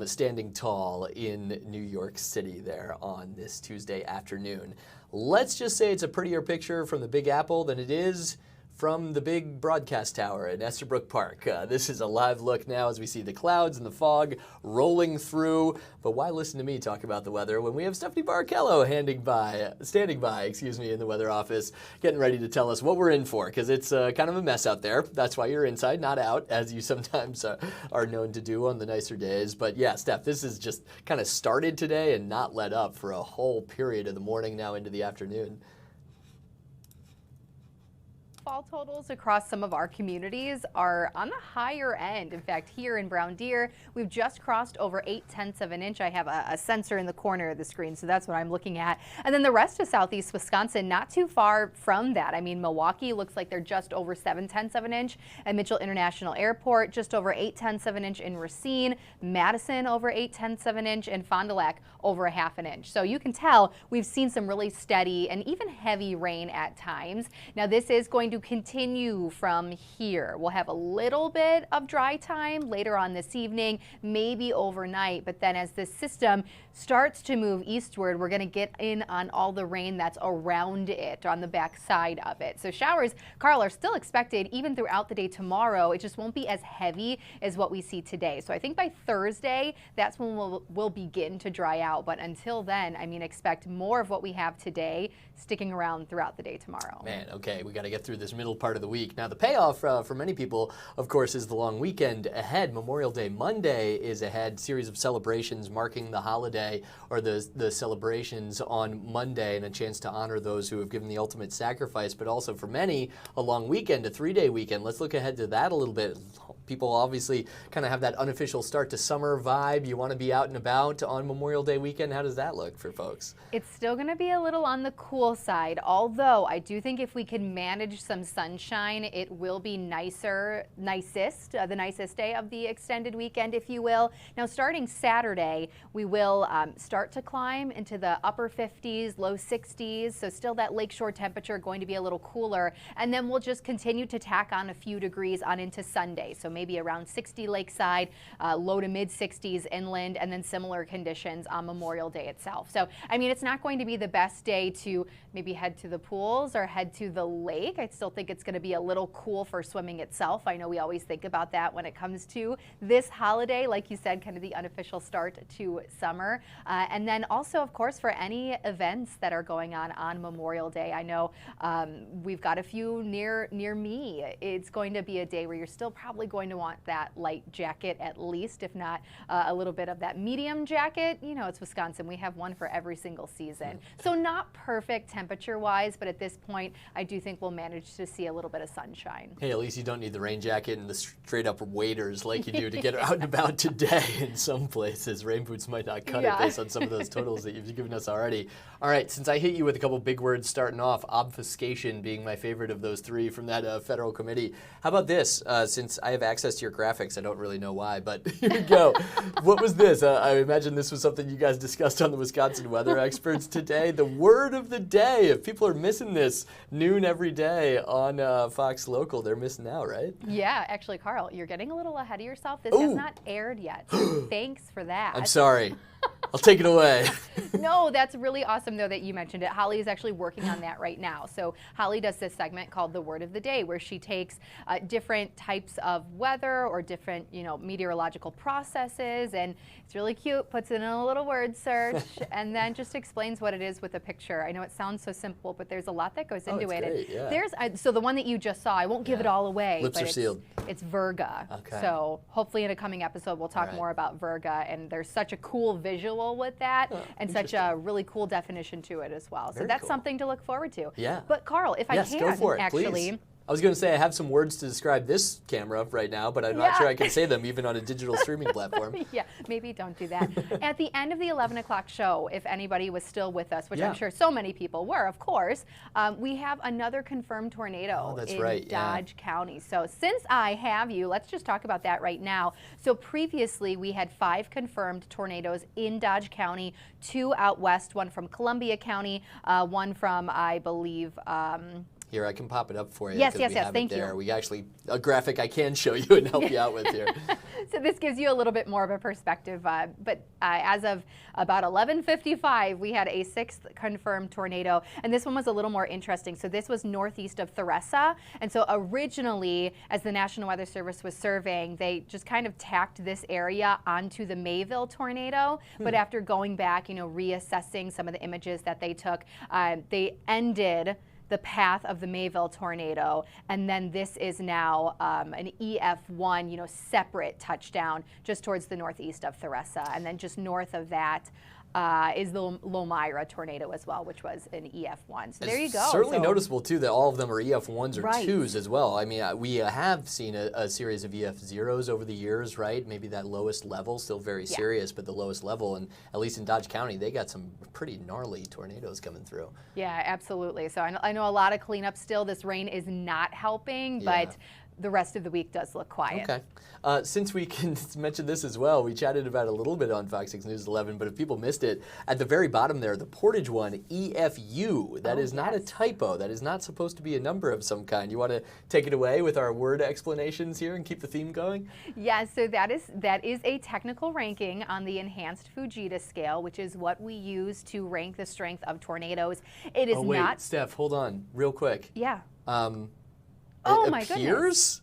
standing tall in New York City there on this Tuesday afternoon. Let's just say it's a prettier picture from the Big Apple than it is from the big broadcast tower in Estherbrook Park. This is a live look now as we see the clouds and the fog rolling through. But why listen to me talk about the weather when we have Stephanie Barkello standing by, in the weather office, getting ready to tell us what we're in for, because it's kind of a mess out there. That's why you're inside, not out, as you sometimes are known to do on the nicer days. But yeah, Steph, this is just kind of started today and not let up for a whole period of the morning now into the afternoon. Fall totals across some of our communities are on the higher end. In fact, here in Brown Deer, we've just crossed over 0.8 of an inch. I have a sensor in the corner of the screen, so that's what I'm looking at. And then the rest of southeast Wisconsin, not too far from that. I mean, Milwaukee looks like they're just over 0.7 of an inch. At Mitchell International Airport, just over 0.8 of an inch in Racine. Madison over 0.8 of an inch, and Fond du Lac over 0.5 inch. So you can tell we've seen some really steady and even heavy rain at times. Now this is going to continue from here. We'll have a little bit of dry time later on this evening, maybe overnight, but then as this system starts to move eastward, we're going to get in on all the rain that's around it, on the back side of it. So showers, Carl, are still expected even throughout the day tomorrow. It just won't be as heavy as what we see today. So I think by Thursday, that's when we'll begin to dry out. But until then, I mean, expect more of what we have today sticking around throughout the day tomorrow. Man, okay, we got to get through this middle part of the week. Now, the payoff for many people, of course, is the long weekend ahead. Memorial Day Monday is ahead, series of celebrations marking the holiday, or the celebrations on Monday, and a chance to honor those who have given the ultimate sacrifice, but also for many, a long weekend, a 3-day weekend. Let's look ahead to that a little bit. People obviously kind of have that unofficial start to summer vibe. You want to be out and about on Memorial Day weekend. How does that look for folks? It's still going to be a little on the cool side, although I do think if we can manage some sunshine, it will be the nicest day of the extended weekend, if you will. Now, starting Saturday, we will start to climb into the upper 50s, low 60s, so still that lakeshore temperature going to be a little cooler, and then we'll just continue to tack on a few degrees on into Sunday, so maybe around 60 lakeside, low to mid 60s inland, and then similar conditions on Memorial Day itself. So, I mean, it's not going to be the best day to maybe head to the pools or head to the lake. I still think it's going to be a little cool for swimming itself. I know we always think about that when it comes to this holiday, like you said, kind of the unofficial start to summer. And then also, of course, for any events that are going on Memorial Day. I know we've got a few near me. It's going to be a day where you're still probably going to want that light jacket at least, if not a little bit of that medium jacket. You know, it's Wisconsin. We have one for every single season. So not perfect temperature-wise, but at this point, I do think we'll manage to see a little bit of sunshine. Hey, at least you don't need the rain jacket and the straight-up waders like you do to get out and about today in some places. Rain boots might not cut it based on some of those totals that you've given us already. All right, since I hit you with a couple big words starting off, obfuscation being my favorite of those three from that federal committee. How about this? Since I have access to your graphics, I don't really know why, but here we go. What was this? I imagine this was something you guys discussed on the Wisconsin Weather Experts today. The word of the day. If people are missing this noon every day on Fox Local, they're missing out, right? Yeah, actually, Carl, you're getting a little ahead of yourself. This has not aired yet. Thanks for that. I'm sorry. I'll take it away. No, that's really awesome, though, that you mentioned it. Holly is actually working on that right now. So Holly does this segment called The Word of the Day, where she takes different types of weather or different, meteorological processes, and it's really cute, puts it in a little word search, and then just explains what it is with a picture. I know it sounds so simple, but there's a lot that goes into it. Great, yeah. There's so the one that you just saw, I won't give it all away. Lips but are sealed. It's Virga. Okay. So hopefully in a coming episode, we'll talk more about Virga, and there's such a cool visual with that, and such a really cool definition to it as well. So that's something to look forward to. Yeah. But Carl, if I can, go for it, actually. please. I was going to say I have some words to describe this camera right now, but I'm not sure I can say them even on a digital streaming platform. Yeah, maybe don't do that. At the end of the 11 o'clock show, if anybody was still with us, which I'm sure so many people were, of course, we have another confirmed tornado in Dodge County. So since I have you, let's just talk about that right now. So previously we had 5 confirmed tornadoes in Dodge County, 2 out west, 1 from Columbia County, 1 from, I believe, here, I can pop it up for you. Yes, thank you. We actually, a graphic I can show you and help you out with here. So this gives you a little bit more of a perspective. But as of about 11:55, we had a 6th confirmed tornado. And this one was a little more interesting. So this was northeast of Theresa. And so originally, as the National Weather Service was surveying, they just kind of tacked this area onto the Mayville tornado. But after going back, reassessing some of the images that they took, they ended the path of the Mayville tornado, and then this is now an EF1, separate touchdown just towards the northeast of Theresa, and then just north of that is the Lomira tornado as well, which was an EF1. So there you go. Certainly noticeable too that all of them are EF1s or 2s as well. I mean, we have seen a series of EF0s over the years, right? Maybe that lowest level, still very serious, but the lowest level, and at least in Dodge County, they got some pretty gnarly tornadoes coming through. Yeah, absolutely. So I know a lot of cleanup still. This rain is not helping, but the rest of the week does look quiet. Okay. Since we can mention this as well, we chatted about it a little bit on Fox 6 News 11, but if people missed it, at the very bottom there, the Portage one, EFU, that is not a typo. That is not supposed to be a number of some kind. You want to take it away with our word explanations here and keep the theme going? Yeah, so that is a technical ranking on the enhanced Fujita scale, which is what we use to rank the strength of tornadoes. It is not... Steph, hold on real quick. Yeah. Oh my goodness.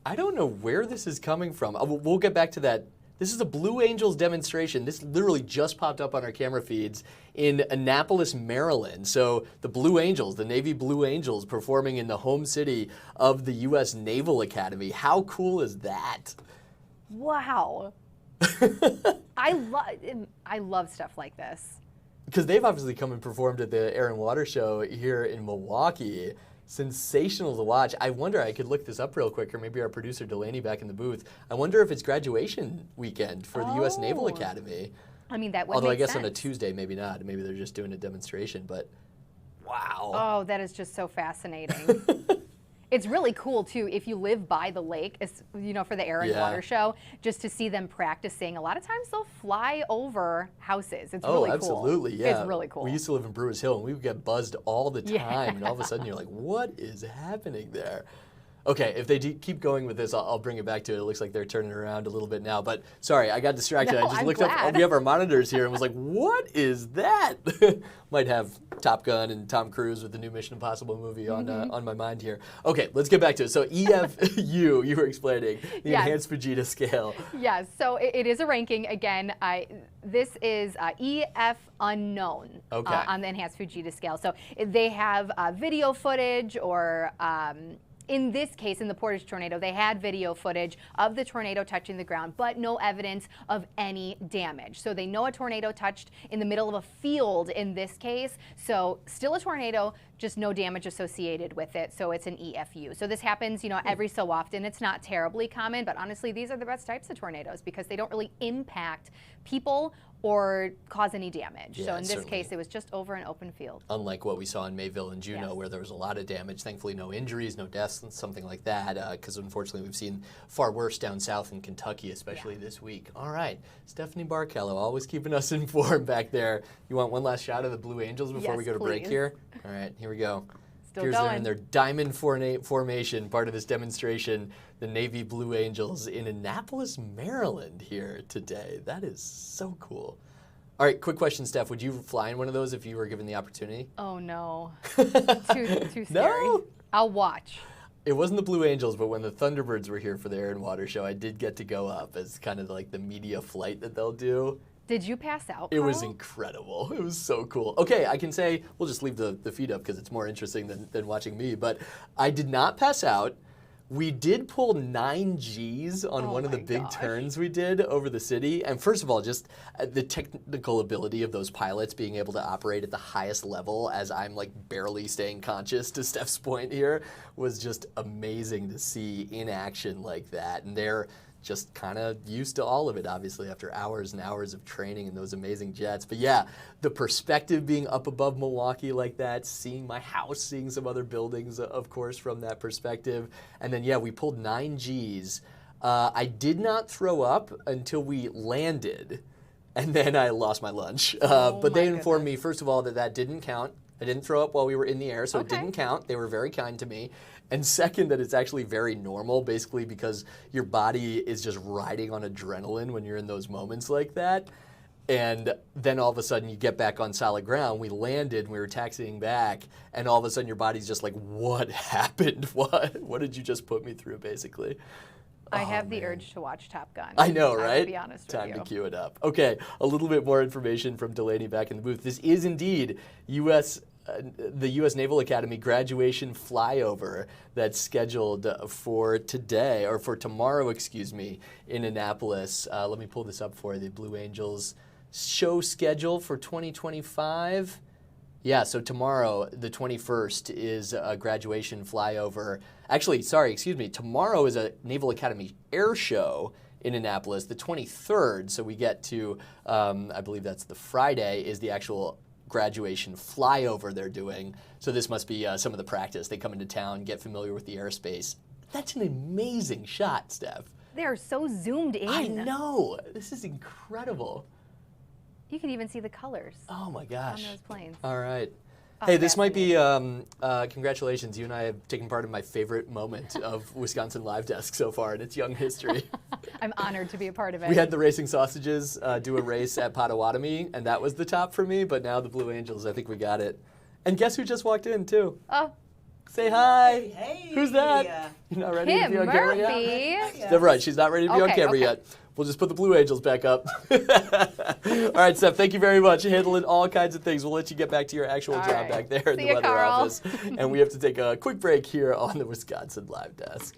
I don't know where this is coming from. We'll get back to that. This is a Blue Angels demonstration. This literally just popped up on our camera feeds in Annapolis, Maryland. So the Blue Angels, the Navy Blue Angels, performing in the home city of the U.S. Naval Academy. How cool is that? Wow. I love stuff like this. Because they've obviously come and performed at the Air and Water Show here in Milwaukee. Sensational to watch. I wonder, I could look this up real quick, or maybe our producer Delaney back in the booth. I wonder if it's graduation weekend for the U.S. Naval Academy. I mean, that would Although make I guess sense. On a Tuesday, maybe not. Maybe they're just doing a demonstration, but wow. Oh, that is just so fascinating. It's really cool, too, if you live by the lake, for the Air and Water Show, just to see them practicing. A lot of times they'll fly over houses. It's really cool. Oh, absolutely, yeah. It's really cool. We used to live in Brewers Hill, and we would get buzzed all the time, and all of a sudden you're like, what is happening there? Okay, if they keep going with this, I'll bring it back to it. It looks like they're turning around a little bit now. But sorry, I got distracted. No, I just I'm looked glad. up. We have our monitors here and was like, what is that? Might have Top Gun and Tom Cruise with the new Mission Impossible movie on my mind here. Okay, let's get back to it. So EFU, you were explaining, the Enhanced Fujita scale. Yes, so it is a ranking. Again, this is EF unknown on the Enhanced Fujita scale. So they have video footage or... in this case, in the Portage tornado, they had video footage of the tornado touching the ground, but no evidence of any damage. So they know a tornado touched in the middle of a field in this case. So still a tornado, just no damage associated with it. So it's an EFU. So this happens, every so often. It's not terribly common, but honestly, these are the best types of tornadoes because they don't really impact people or cause any damage. Yeah, so in this case, it was just over an open field. Unlike what we saw in Mayville and Juneau, where there was a lot of damage. Thankfully, no injuries, no deaths, something like that, because unfortunately, we've seen far worse down south in Kentucky, especially this week. All right, Stephanie Barkello, always keeping us informed back there. You want one last shot of the Blue Angels before we go to break here? All right, here we go. Here's they're in their diamond formation, part of this demonstration, the Navy Blue Angels in Annapolis, Maryland here today. That is so cool. All right, quick question, Steph. Would you fly in one of those if you were given the opportunity? Oh, no. Too scary. No? I'll watch. It wasn't the Blue Angels, but when the Thunderbirds were here for the Air and Water Show, I did get to go up as kind of like the media flight that they'll do. Did you pass out, It was incredible. It was so cool. Okay, I can say, we'll just leave the feed up because it's more interesting than watching me, but I did not pass out. We did pull 9 Gs on one of the big turns we did over the city. And first of all, just the technical ability of those pilots being able to operate at the highest level as I'm like barely staying conscious, to Steph's point here, was just amazing to see in action like that. And they're just kind of used to all of it, obviously, after hours and hours of training in those amazing jets. But yeah, the perspective being up above Milwaukee like that, seeing my house, seeing some other buildings, of course, from that perspective. And then, yeah, we pulled 9 Gs. I did not throw up until we landed, and then I lost my lunch. But they informed me, first of all, that that didn't count. I didn't throw up while we were in the air, so it didn't count. They were very kind to me. And second, that it's actually very normal, basically because your body is just riding on adrenaline when you're in those moments like that. And then all of a sudden you get back on solid ground. We landed, we were taxiing back, and all of a sudden your body's just like, what happened? What did you just put me through, basically? I have the urge to watch Top Gun. I know, right? To be honest with you. Time to cue it up. Okay, a little bit more information from Delaney back in the booth. This is indeed the U.S. Naval Academy graduation flyover that's scheduled for today, or for tomorrow, excuse me, in Annapolis. Let me pull this up for you. The Blue Angels show schedule for 2025. Yeah, so tomorrow, the 21st, is a graduation flyover. Actually, sorry, excuse me. Tomorrow is a Naval Academy air show in Annapolis. The 23rd, so we get to, I believe that's the Friday, is the actual graduation flyover they're doing. So this must be some of the practice. They come into town, get familiar with the airspace. That's an amazing shot, Steph. They are so zoomed in. I know. This is incredible. You can even see the colors. Oh my gosh. On those planes. All right. Hey, this might be, congratulations. You and I have taken part in my favorite moment of Wisconsin Live Desk so far in its young history. I'm honored to be a part of it. We had the Racing Sausages do a race at Potawatomi, and that was the top for me, but now the Blue Angels, I think we got it. And guess who just walked in, too? Oh. Say hi. Hey. Who's that? You're not ready Kim to be on camera Murphy. yet? Steph, right, she's not ready to be on camera yet. We'll just put the Blue Angels back up. All right, Steph, thank you very much. Handling all kinds of things. We'll let you get back to your actual job back there in the weather office. And we have to take a quick break here on the Wisconsin Live Desk.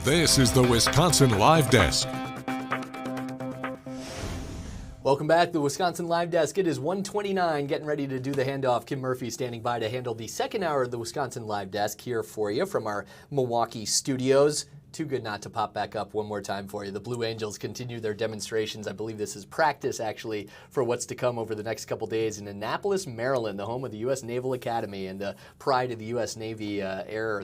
This is the Wisconsin Live Desk. Welcome back to the Wisconsin Live Desk. It is 1:29, getting ready to do the handoff. Kim Murphy standing by to handle the second hour of the Wisconsin Live Desk here for you from our Milwaukee studios. too good not to pop back up one more time for you. The Blue Angels continue their demonstrations. I believe this is practice, actually, for what's to come over the next couple days in Annapolis, Maryland, the home of the U.S. Naval Academy and the pride of the U.S. Navy air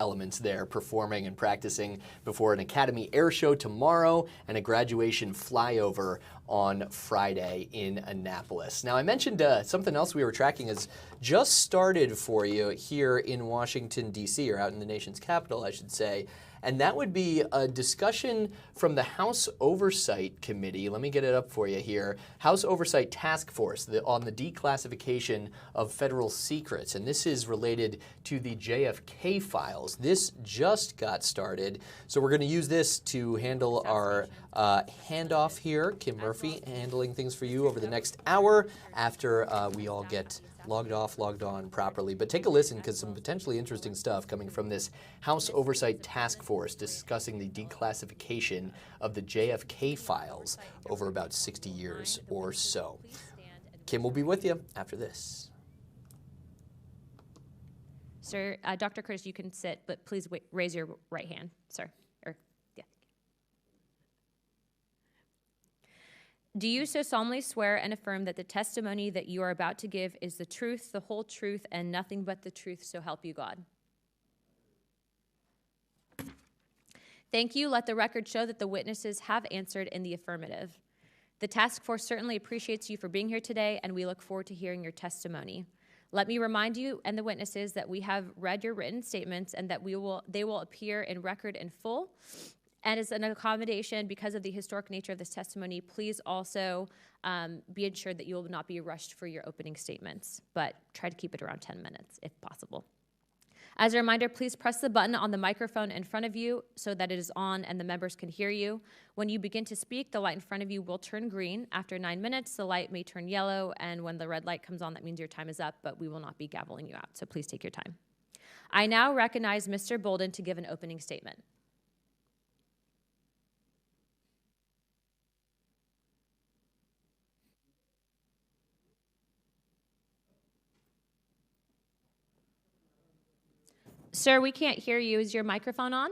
elements there, performing and practicing before an Academy Air Show tomorrow and a graduation flyover on Friday in Annapolis. Now, I mentioned something else we were tracking has just started for you here in Washington, D.C., or out in the nation's capital, I should say. And that would be a discussion from the House Oversight Committee. Let me get it up for you here. House Oversight Task Force on the declassification of federal secrets. And this is related to the JFK files. This just got started. So we're going to use this to handle our handoff here. Kim Murphy handling things for you over the next hour after we all get logged off, logged on properly. But take a listen, because some potentially interesting stuff coming from this House Oversight Task Force discussing the declassification of the JFK files over about 60 years or so. Kim will be with you after this. Sir, Dr. Curtis, you can sit, but please raise your right hand, sir. Do you so solemnly swear and affirm that the testimony that you are about to give is the truth, the whole truth, and nothing but the truth, so help you God? Thank you. Let the record show that the witnesses have answered in the affirmative. The task force certainly appreciates you for being here today, and we look forward to hearing your testimony. Let me remind you and the witnesses that we have read your written statements and that they will appear in record in full. And as an accommodation, because of the historic nature of this testimony, please also be ensured that you will not be rushed for your opening statements, but try to keep it around 10 minutes if possible. As a reminder, please press the button on the microphone in front of you so that it is on and the members can hear you. When you begin to speak, the light in front of you will turn green. After 9 minutes, the light may turn yellow, and when the red light comes on, that means your time is up, but we will not be gaveling you out, so please take your time. I now recognize Mr. Bolden to give an opening statement. Sir, we can't hear you. Is your microphone on?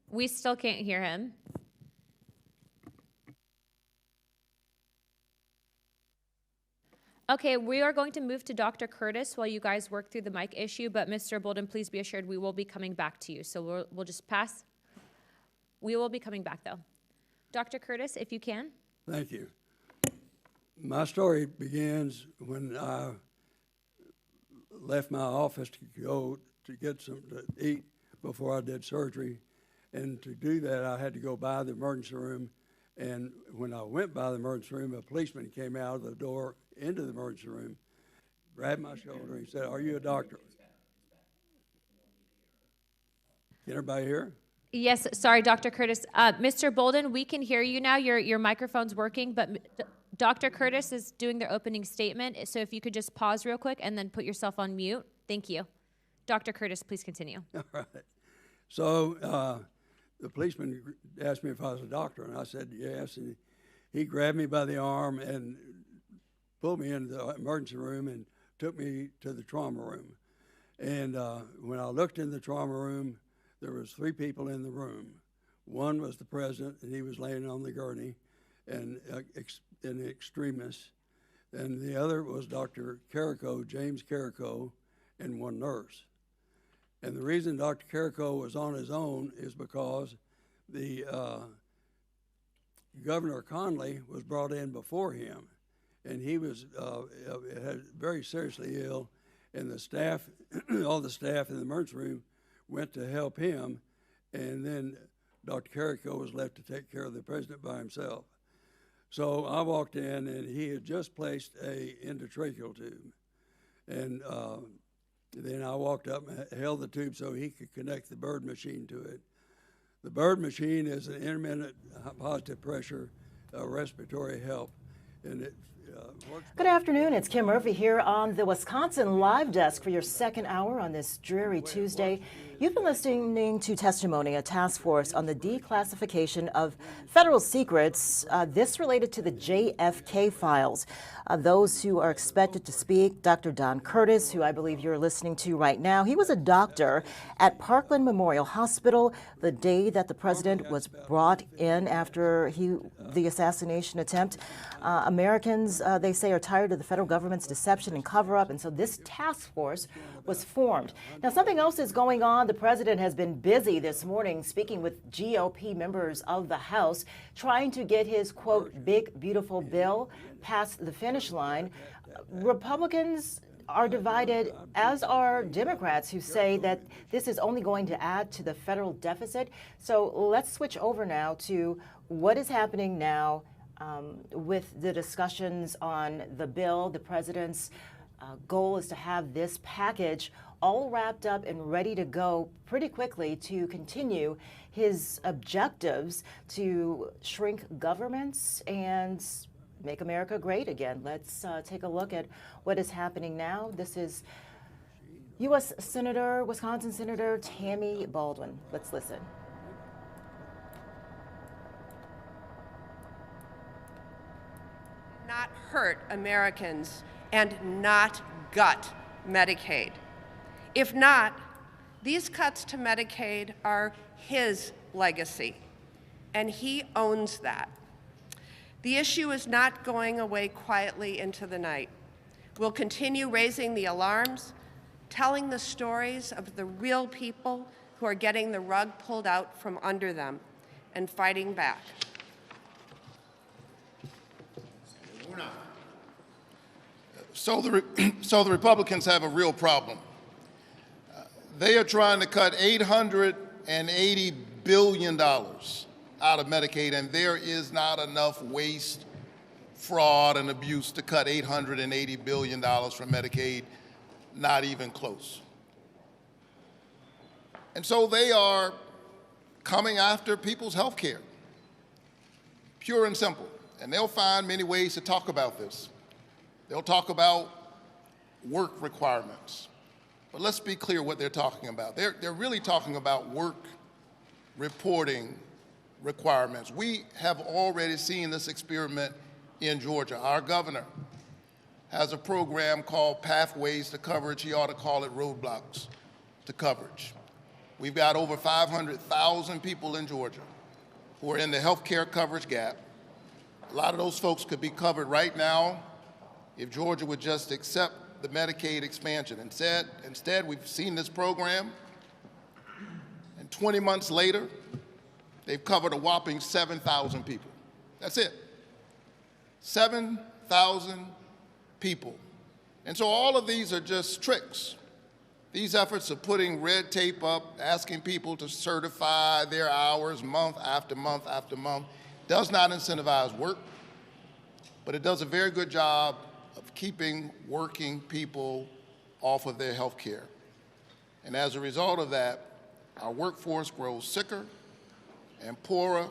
We still can't hear him. Okay, we are going to move to Dr. Curtis while you guys work through the mic issue, but Mr. Bolden, please be assured we will be coming back to you. So we'll just pass. We will be coming back, though. Dr. Curtis, if you can. Thank you. My story begins when I left my office to go to get something to eat before I did surgery. And to do that, I had to go by the emergency room. And when I went by the emergency room, a policeman came out of the door into the emergency room, grabbed my shoulder, and he said, "Are you a doctor?" Can everybody hear? Yes, sorry, Dr. Curtis. Mr. Bolden, we can hear you now. Your microphone's working, but Dr. Curtis is doing their opening statement. So if you could just pause real quick and then put yourself on mute. Thank you. Dr. Curtis, please continue. All right. So the policeman asked me if I was a doctor, and I said yes. And he grabbed me by the arm and pulled me into the emergency room and took me to the trauma room. And when I looked in the trauma room, there was 3 people in the room. One was the president, and he was laying on the gurney, and an extremist. And the other was Dr. Carrico, James Carrico, and one nurse. And the reason Dr. Carrico was on his own is because the Governor Conley was brought in before him, and he was very seriously ill, and the staff, all the staff in the emergency room went to help him, and then Dr. Carrico was left to take care of the president by himself. So I walked in, and he had just placed a endotracheal tube, and then I walked up and held the tube so he could connect the bird machine to it. The bird machine is an intermittent positive pressure respiratory help, and it works. Good afternoon. It's Kim Murphy here on the Wisconsin Live Desk for your second hour on this dreary Tuesday. You've been listening to testimony, a task force on the declassification of federal secrets, this related to the JFK files. Those who are expected to speak, Dr. Don Curtis, who I believe you're listening to right now. He was a doctor at Parkland Memorial Hospital the day that the president was brought in after the assassination attempt. Americans, they say, are tired of the federal government's deception and cover-up, and so this task force was formed. Now, something else is going on. The president has been busy this morning speaking with GOP members of the House, trying to get his, quote, big, beautiful bill past the finish line. Republicans are divided, as are Democrats, who say that this is only going to add to the federal deficit. So let's switch over now to what is happening now with the discussions on the bill. The president's goal is to have this package all wrapped up and ready to go pretty quickly to continue his objectives to shrink governments and make America great again. Let's take a look at what is happening now. This is U.S. Wisconsin Senator Tammy Baldwin. Let's listen. Not hurt Americans and not gut Medicaid. If not, these cuts to Medicaid are his legacy, and he owns that. The issue is not going away quietly into the night. We'll continue raising the alarms, telling the stories of the real people who are getting the rug pulled out from under them, and fighting back. So the Republicans have a real problem. They are trying to cut $880 billion out of Medicaid, and there is not enough waste, fraud, and abuse to cut $880 billion from Medicaid, not even close. And so they are coming after people's health care, pure and simple. And they'll find many ways to talk about this. They'll talk about work requirements. But let's be clear what they're talking about. They're really talking about work reporting requirements. We have already seen this experiment in Georgia. Our governor has a program called Pathways to Coverage. He ought to call it Roadblocks to Coverage. We've got over 500,000 people in Georgia who are in the health care coverage gap. A lot of those folks could be covered right now if Georgia would just accept the Medicaid expansion. Instead, we've seen this program, and 20 months later, they've covered a whopping 7,000 people. That's it. 7,000 people. And so all of these are just tricks. These efforts of putting red tape up, asking people to certify their hours month after month after month, does not incentivize work, but it does a very good job of keeping working people off of their health care. And as a result of that, our workforce grows sicker and poorer,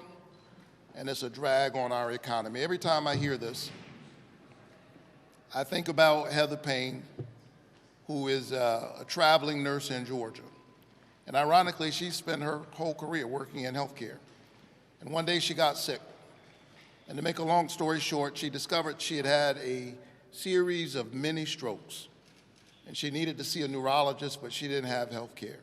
and it's a drag on our economy. Every time I hear this, I think about Heather Payne, who is a traveling nurse in Georgia. And ironically, she spent her whole career working in healthcare. And one day she got sick. And to make a long story short, she discovered she had had a series of mini strokes. And she needed to see a neurologist, but she didn't have health care.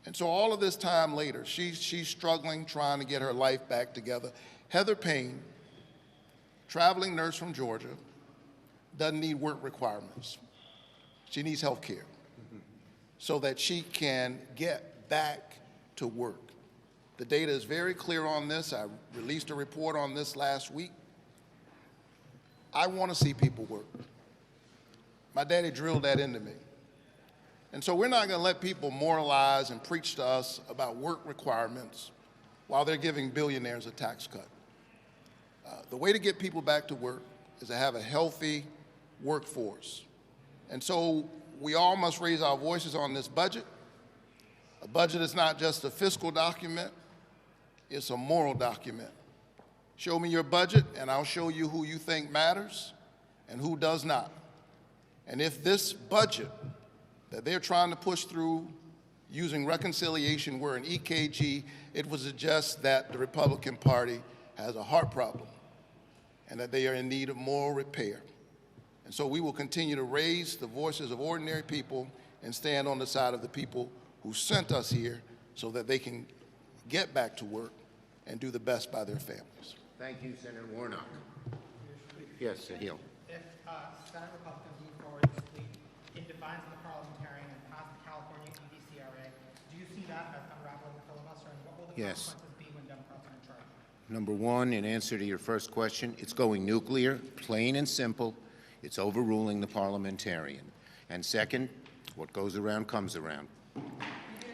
And so all of this time later, she's struggling, trying to get her life back together. Heather Payne, traveling nurse from Georgia, doesn't need work requirements. She needs health care so that she can get back to work. The data is very clear on this. I released a report on this last week. I want to see people work. My daddy drilled that into me. And so we're not going to let people moralize and preach to us about work requirements while they're giving billionaires a tax cut. The way to get people back to work is to have a healthy workforce. And so we all must raise our voices on this budget. A budget is not just a fiscal document, it's a moral document. Show me your budget, and I'll show you who you think matters and who does not. And if this budget that they're trying to push through using reconciliation were an EKG, it would suggest that the Republican Party has a heart problem and that they are in need of moral repair. And so we will continue to raise the voices of ordinary people and stand on the side of the people who sent us here so that they can get back to work and do the best by their families. Thank you, Senator Warnock. Yes, Sahil. If Senate Republicans move forward this week in defiance of the parliamentarian and pass the California EDCRA, do you see that as unraveling the filibuster, and what will the Yes. consequences be when Democrats are in charge? Number one, in answer to your first question, it's going nuclear, plain and simple. It's overruling the parliamentarian. And second, what goes around comes around.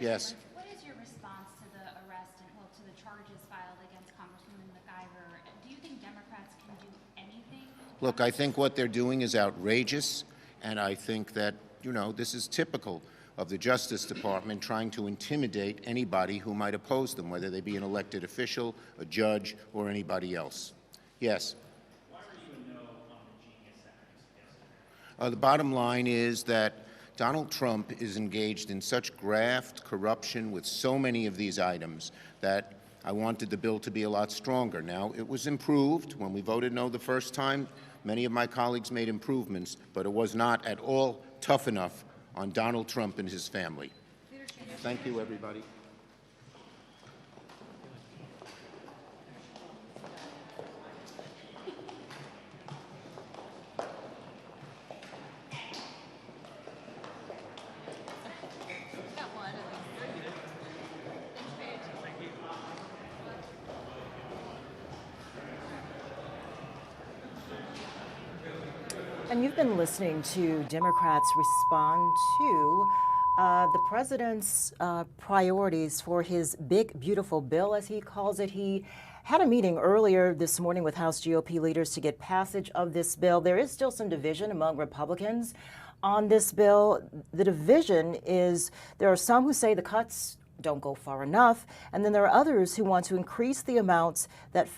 Yes. What is your response to the arrest and, well, to the charges filed against Congresswoman McIver? Do you think Democrats can do anything? Look, I think what they're doing is outrageous, and I think that, you know, this is typical of the Justice Department trying to intimidate anybody who might oppose them, whether they be an elected official, a judge, or anybody else. Yes? Why were you a no on the Genius Act? The bottom line is that Donald Trump is engaged in such graft corruption with so many of these items that I wanted the bill to be a lot stronger. Now, it was improved. When we voted no the first time, many of my colleagues made improvements, but it was not at all tough enough on Donald Trump and his family. Thank you, everybody. And you've been listening to Democrats respond to the president's priorities for his big, beautiful bill, as he calls it. He had a meeting earlier this morning with House GOP leaders to get passage of this bill. There is still some division among Republicans on this bill. The division is there are some who say the cuts don't go far enough, and then there are others who want to increase the amounts that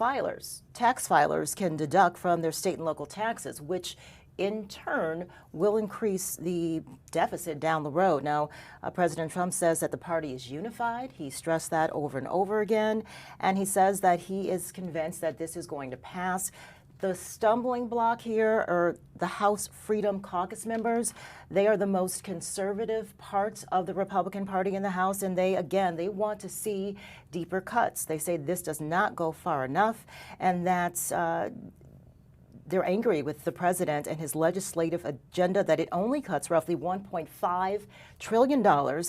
tax filers can deduct from their state and local taxes, which in turn will increase the deficit down the road. Now, President Trump says that the party is unified. He stressed that over and over again, and he says that he is convinced that this is going to pass. The stumbling block here are the House Freedom Caucus members. They are the most conservative part of the Republican Party in the House, and they want to see deeper cuts. They say this does not go far enough, and that's they're angry with the president and his legislative agenda that it only cuts roughly $1.5 trillion,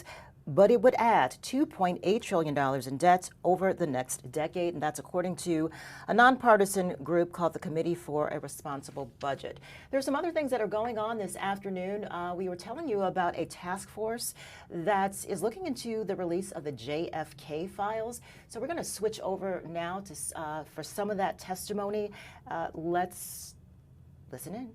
but it would add $2.8 trillion in debt over the next decade, and that's according to a nonpartisan group called the Committee for a Responsible Budget. There's some other things that are going on this afternoon. We were telling you about a task force that is looking into the release of the JFK files. So we're going to switch over now to for some of that testimony. Let's listen in.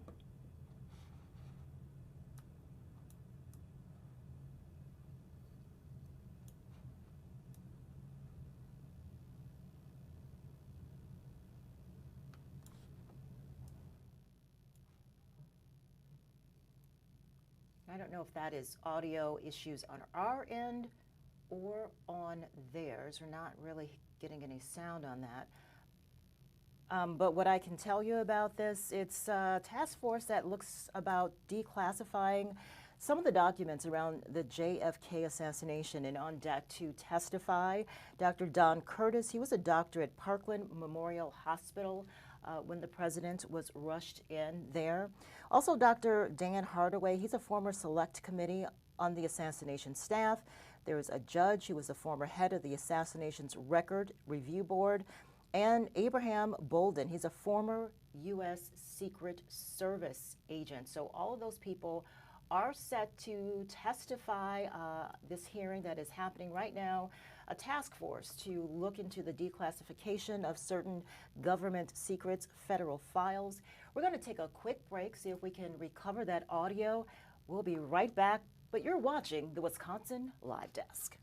I don't know if that is audio issues on our end or on theirs. We're not really getting any sound on that. But what I can tell you about this, it's a task force that looks about declassifying some of the documents around the JFK assassination, and on deck to testify, Dr. Don Curtis. He was a doctor at Parkland Memorial Hospital when the president was rushed in there. Also, Dr. Dan Hardaway, he's a former select committee on the assassination staff. There is a judge who was the former head of the Assassinations Record Review Board. And Abraham Bolden, he's a former U.S. Secret Service agent. So all of those people are set to testify this hearing that is happening right now, a task force to look into the declassification of certain government secrets, federal files. We're going to take a quick break, see if we can recover that audio. We'll be right back, but you're watching the Wisconsin Live Desk.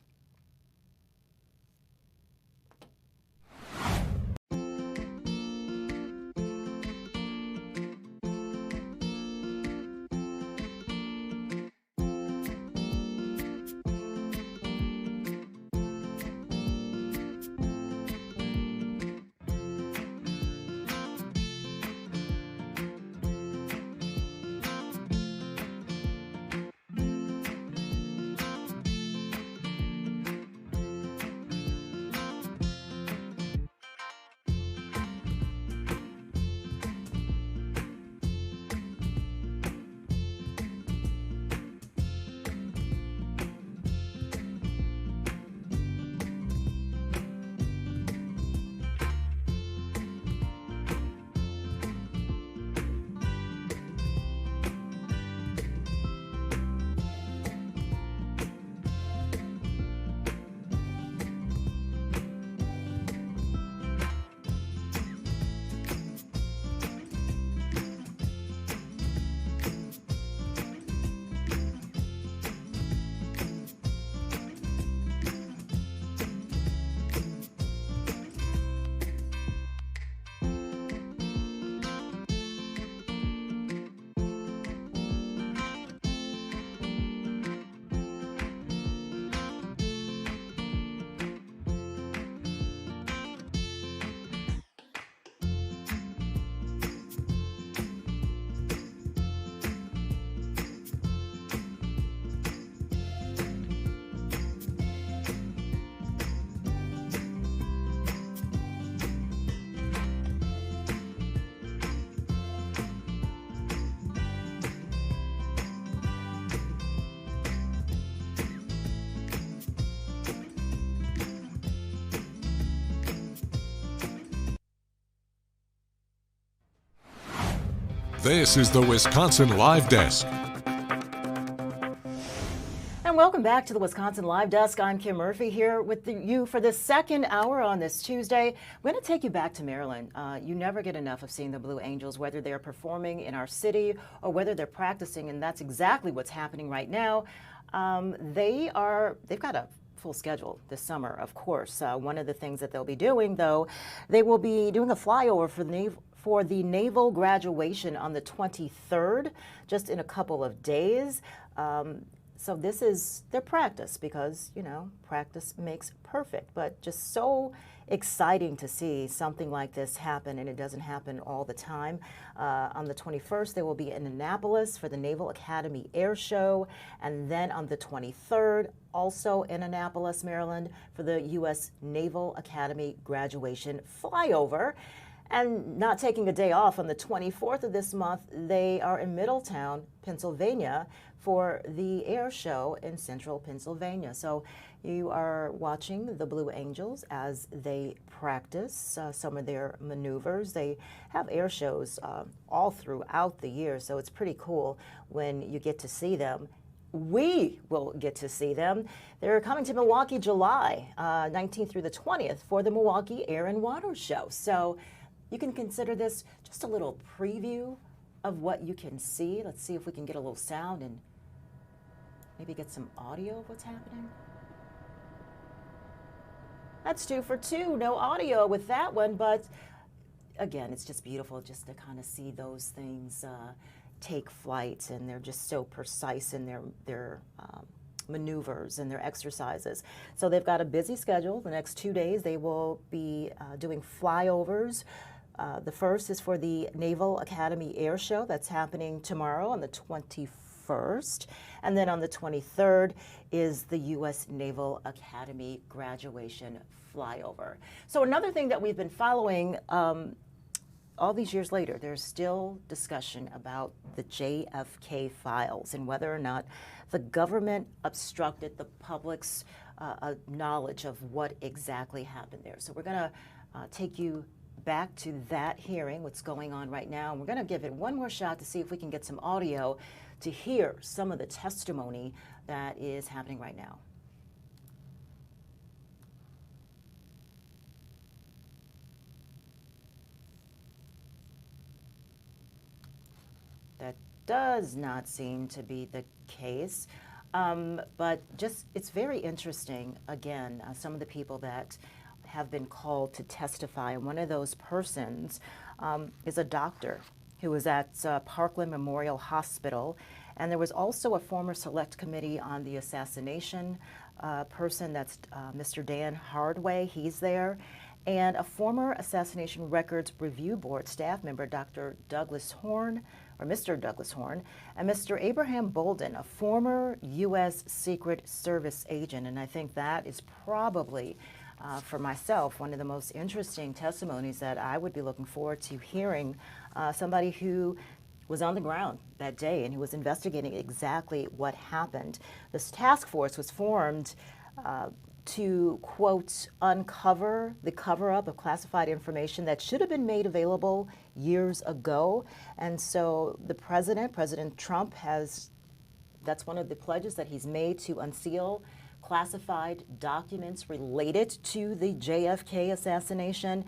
This is the Wisconsin Live Desk. And welcome back to the Wisconsin Live Desk. I'm Kim Murphy here with you for the second hour on this Tuesday. I'm going to take you back to Maryland. You never get enough of seeing the Blue Angels, whether they're performing in our city or whether they're practicing, and that's exactly what's happening right now. They've got a full schedule this summer, of course. One of the things that they'll be doing, though, they will be doing a flyover for the naval graduation on the 23rd, just in a couple of days. So this is their practice because, you know, practice makes perfect, but just so exciting to see something like this happen, and it doesn't happen all the time. On the 21st, they will be in Annapolis for the Naval Academy Air Show, and then on the 23rd, also in Annapolis, Maryland, for the U.S. Naval Academy graduation flyover. And not taking a day off on the 24th of this month, they are in Middletown, Pennsylvania, for the air show in central Pennsylvania. So you are watching the Blue Angels as they practice some of their maneuvers. They have air shows all throughout the year, so it's pretty cool when you get to see them. We will get to see them. They're coming to Milwaukee July 19th through the 20th for the Milwaukee Air and Water Show. So you can consider this just a little preview of what you can see. Let's see if we can get a little sound and maybe get some audio of what's happening. That's 2 for 2, no audio with that one, but again, it's just beautiful just to kind of see those things take flight, and they're just so precise in their maneuvers and their exercises. So they've got a busy schedule. The next 2 days they will be doing flyovers. The first is for the Naval Academy Air Show. That's happening tomorrow on the 21st. And then on the 23rd is the U.S. Naval Academy graduation flyover. So another thing that we've been following all these years later, there's still discussion about the JFK files and whether or not the government obstructed the public's knowledge of what exactly happened there. So we're going to take you back to that hearing, what's going on right now. And we're going to give it one more shot to see if we can get some audio to hear some of the testimony that is happening right now. That does not seem to be the case, but just it's very interesting. Again, some of the people that have been called to testify, and one of those persons is a doctor who was at Parkland Memorial Hospital, and there was also a former select committee on the assassination person, that's Mr. Dan Hardway, he's there, and a former Assassination Records Review Board staff member, Dr. Douglas Horn, or Mr. Douglas Horn, and Mr. Abraham Bolden, a former U.S. Secret Service agent, and I think that is probably for myself, one of the most interesting testimonies that I would be looking forward to hearing. Somebody who was on the ground that day and who was investigating exactly what happened. This task force was formed to, quote, uncover the cover-up of classified information that should have been made available years ago. And so the President Trump that's one of the pledges that he's made, to unseal classified documents related to the JFK assassination.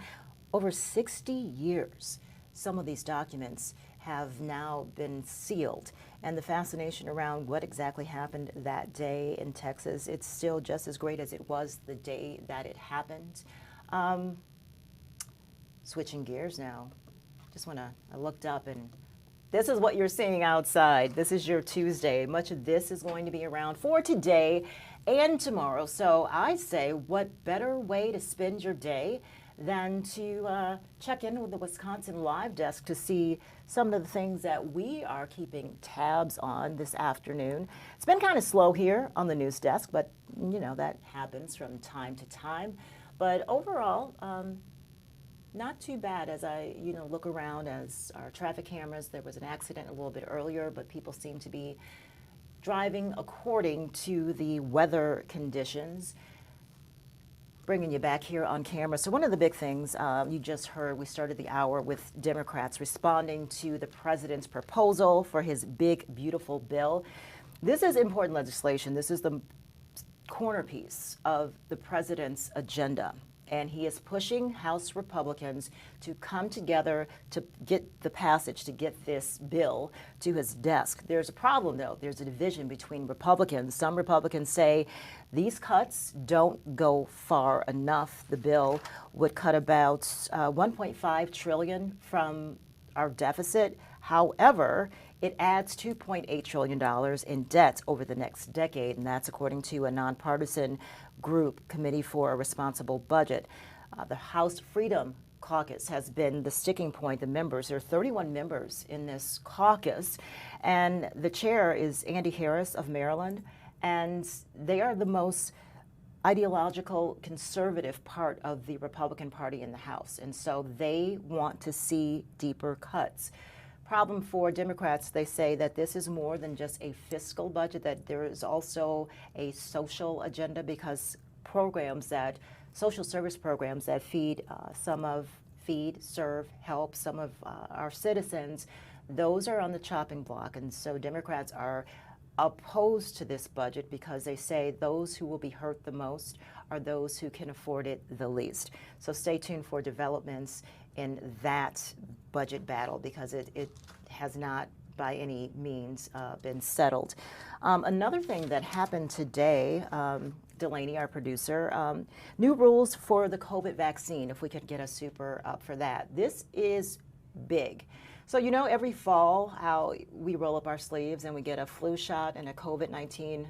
Over 60 years, some of these documents have now been sealed. And the fascination around what exactly happened that day in Texas, it's still just as great as it was the day that it happened. Switching gears now, I looked up, and this is what you're seeing outside. This is your Tuesday. Much of this is going to be around for today and tomorrow. So I say, what better way to spend your day than to check in with the Wisconsin Live Desk to see some of the things that we are keeping tabs on this afternoon. It's been kind of slow here on the news desk, but you know, that happens from time to time. But overall, not too bad as I look around as our traffic cameras. There was an accident a little bit earlier, but people seem to be driving according to the weather conditions. Bringing you back here on camera. So one of the big things you just heard, we started the hour with Democrats responding to the president's proposal for his big, beautiful bill. This is important legislation. This is the corner piece of the president's agenda. And he is pushing House Republicans to come together to get the passage, to get this bill to his desk. There's a problem, though. There's a division between Republicans. Some Republicans say these cuts don't go far enough. The bill would cut about $1.5 trillion from our deficit. However, it adds $2.8 trillion in debt over the next decade, and that's according to a nonpartisan group, Committee for a Responsible Budget. The House Freedom Caucus has been the sticking point. The members, there are 31 members in this caucus, and the chair is Andy Harris of Maryland, and they are the most ideological conservative part of the Republican Party in the House, and so they want to see deeper cuts. Problem for Democrats, they say that this is more than just a fiscal budget, that there is also a social agenda, because social service programs that feed, serve, help some of our citizens, those are on the chopping block. And so Democrats are opposed to this budget because they say those who will be hurt the most are those who can afford it the least. So stay tuned for developments in that budget battle, because it has not by any means been settled. Another thing that happened today, Delaney, our producer, new rules for the COVID vaccine, if we could get a super up for that. This is big. So you know every fall how we roll up our sleeves and we get a flu shot and a COVID-19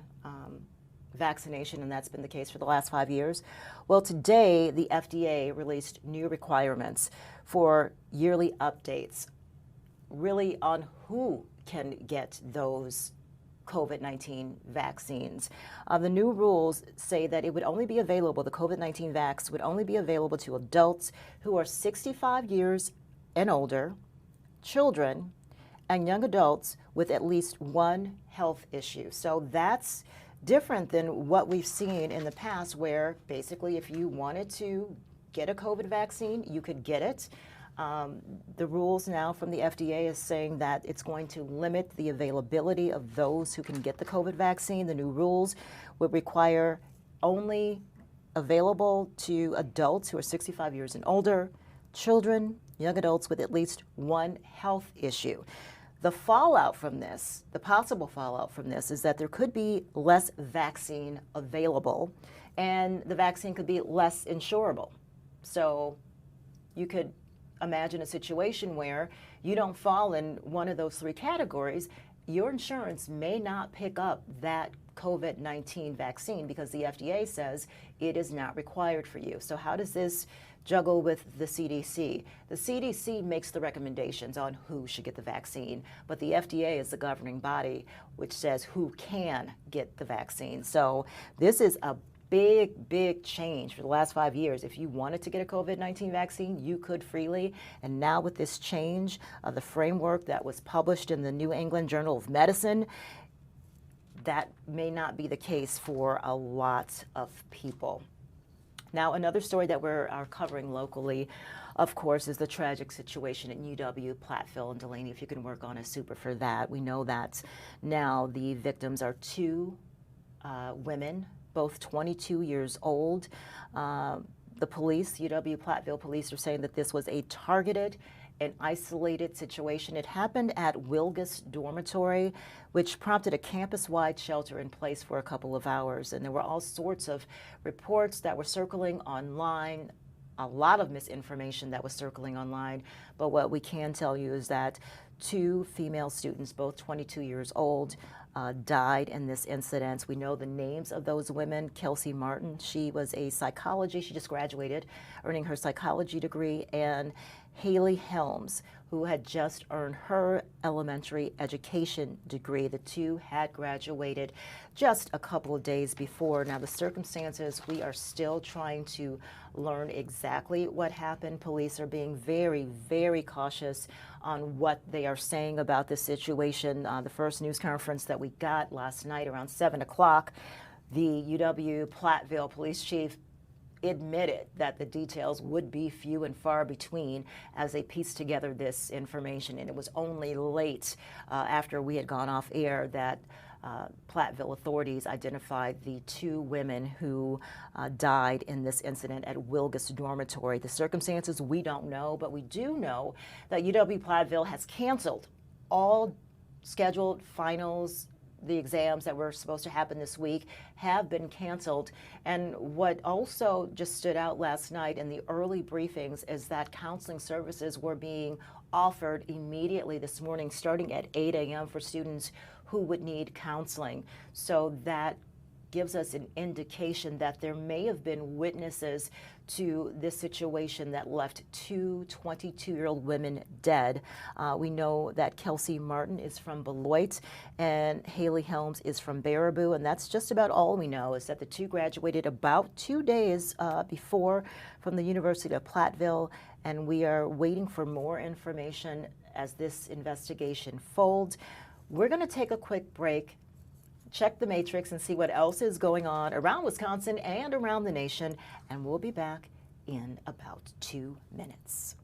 vaccination, and that's been the case for the last 5 years. Well, today the FDA released new requirements for yearly updates, really on who can get those COVID-19 vaccines. The new rules say that it would only be available, the COVID-19 vax would only be available to adults who are 65 years and older, children, and young adults with at least one health issue. So that's different than what we've seen in the past, where basically if you wanted to get a COVID vaccine, you could get it. The rules now from the FDA is saying that it's going to limit the availability of those who can get the COVID vaccine. The new rules would require only available to adults who are 65 years and older, children, young adults with at least one health issue. The fallout from this, the possible fallout from this, is that there could be less vaccine available, and the vaccine could be less insurable. So you could imagine a situation where you don't fall in one of those three categories. Your insurance may not pick up that COVID-19 vaccine because the FDA says it is not required for you. So how does this juggle with the CDC? The CDC makes the recommendations on who should get the vaccine, but the FDA is the governing body which says who can get the vaccine. So this is a big change for the last 5 years. If you wanted to get a COVID-19 vaccine, you could freely. And now with this change of the framework that was published in the New England Journal of Medicine, that may not be the case for a lot of people. Now, another story that we're covering locally, of course, is the tragic situation at UW-Platteville. And Delaney, if you can work on a super for that. We know that now the victims are two women, both 22 years old. The police, UW-Platteville police, are saying that this was a targeted and isolated situation. It happened at Wilgus Dormitory, which prompted a campus-wide shelter in place for a couple of hours. And there were all sorts of reports that were circling online, a lot of misinformation that was circling online. But what we can tell you is that two female students, both 22 years old, died in this incident. We know the names of those women. Kelsey Martin, she was a psychology, she just graduated, earning her psychology degree, and Haley Helms, who had just earned her elementary education degree. The two had graduated just a couple of days before. Now, the circumstances, we are still trying to learn exactly what happened. Police are being very cautious on what they are saying about this situation. The first news conference that we got last night around 7 o'clock, the UW-Platteville police chief admitted that the details would be few and far between as they pieced together this information. And it was only late after we had gone off air that Platteville authorities identified the 2 women who died in this incident at Wilgus Dormitory. The circumstances we don't know, but we do know that UW-Platteville has canceled all scheduled finals. The exams that were supposed to happen this week have been canceled. And what also just stood out last night in the early briefings is that counseling services were being offered immediately this morning, starting at 8 a.m. for students who would need counseling. So that gives us an indication that there may have been witnesses to this situation that left 2 22-year-old women dead. We know that Kelsey Martin is from Beloit and Haley Helms is from Baraboo, and that's just about all we know, is that the 2 graduated about 2 days before from the University of Platteville, and we are waiting for more information as this investigation folds. We're going to take a quick break, check the matrix, and see what else is going on around Wisconsin and around the nation, and we'll be back in about 2 minutes.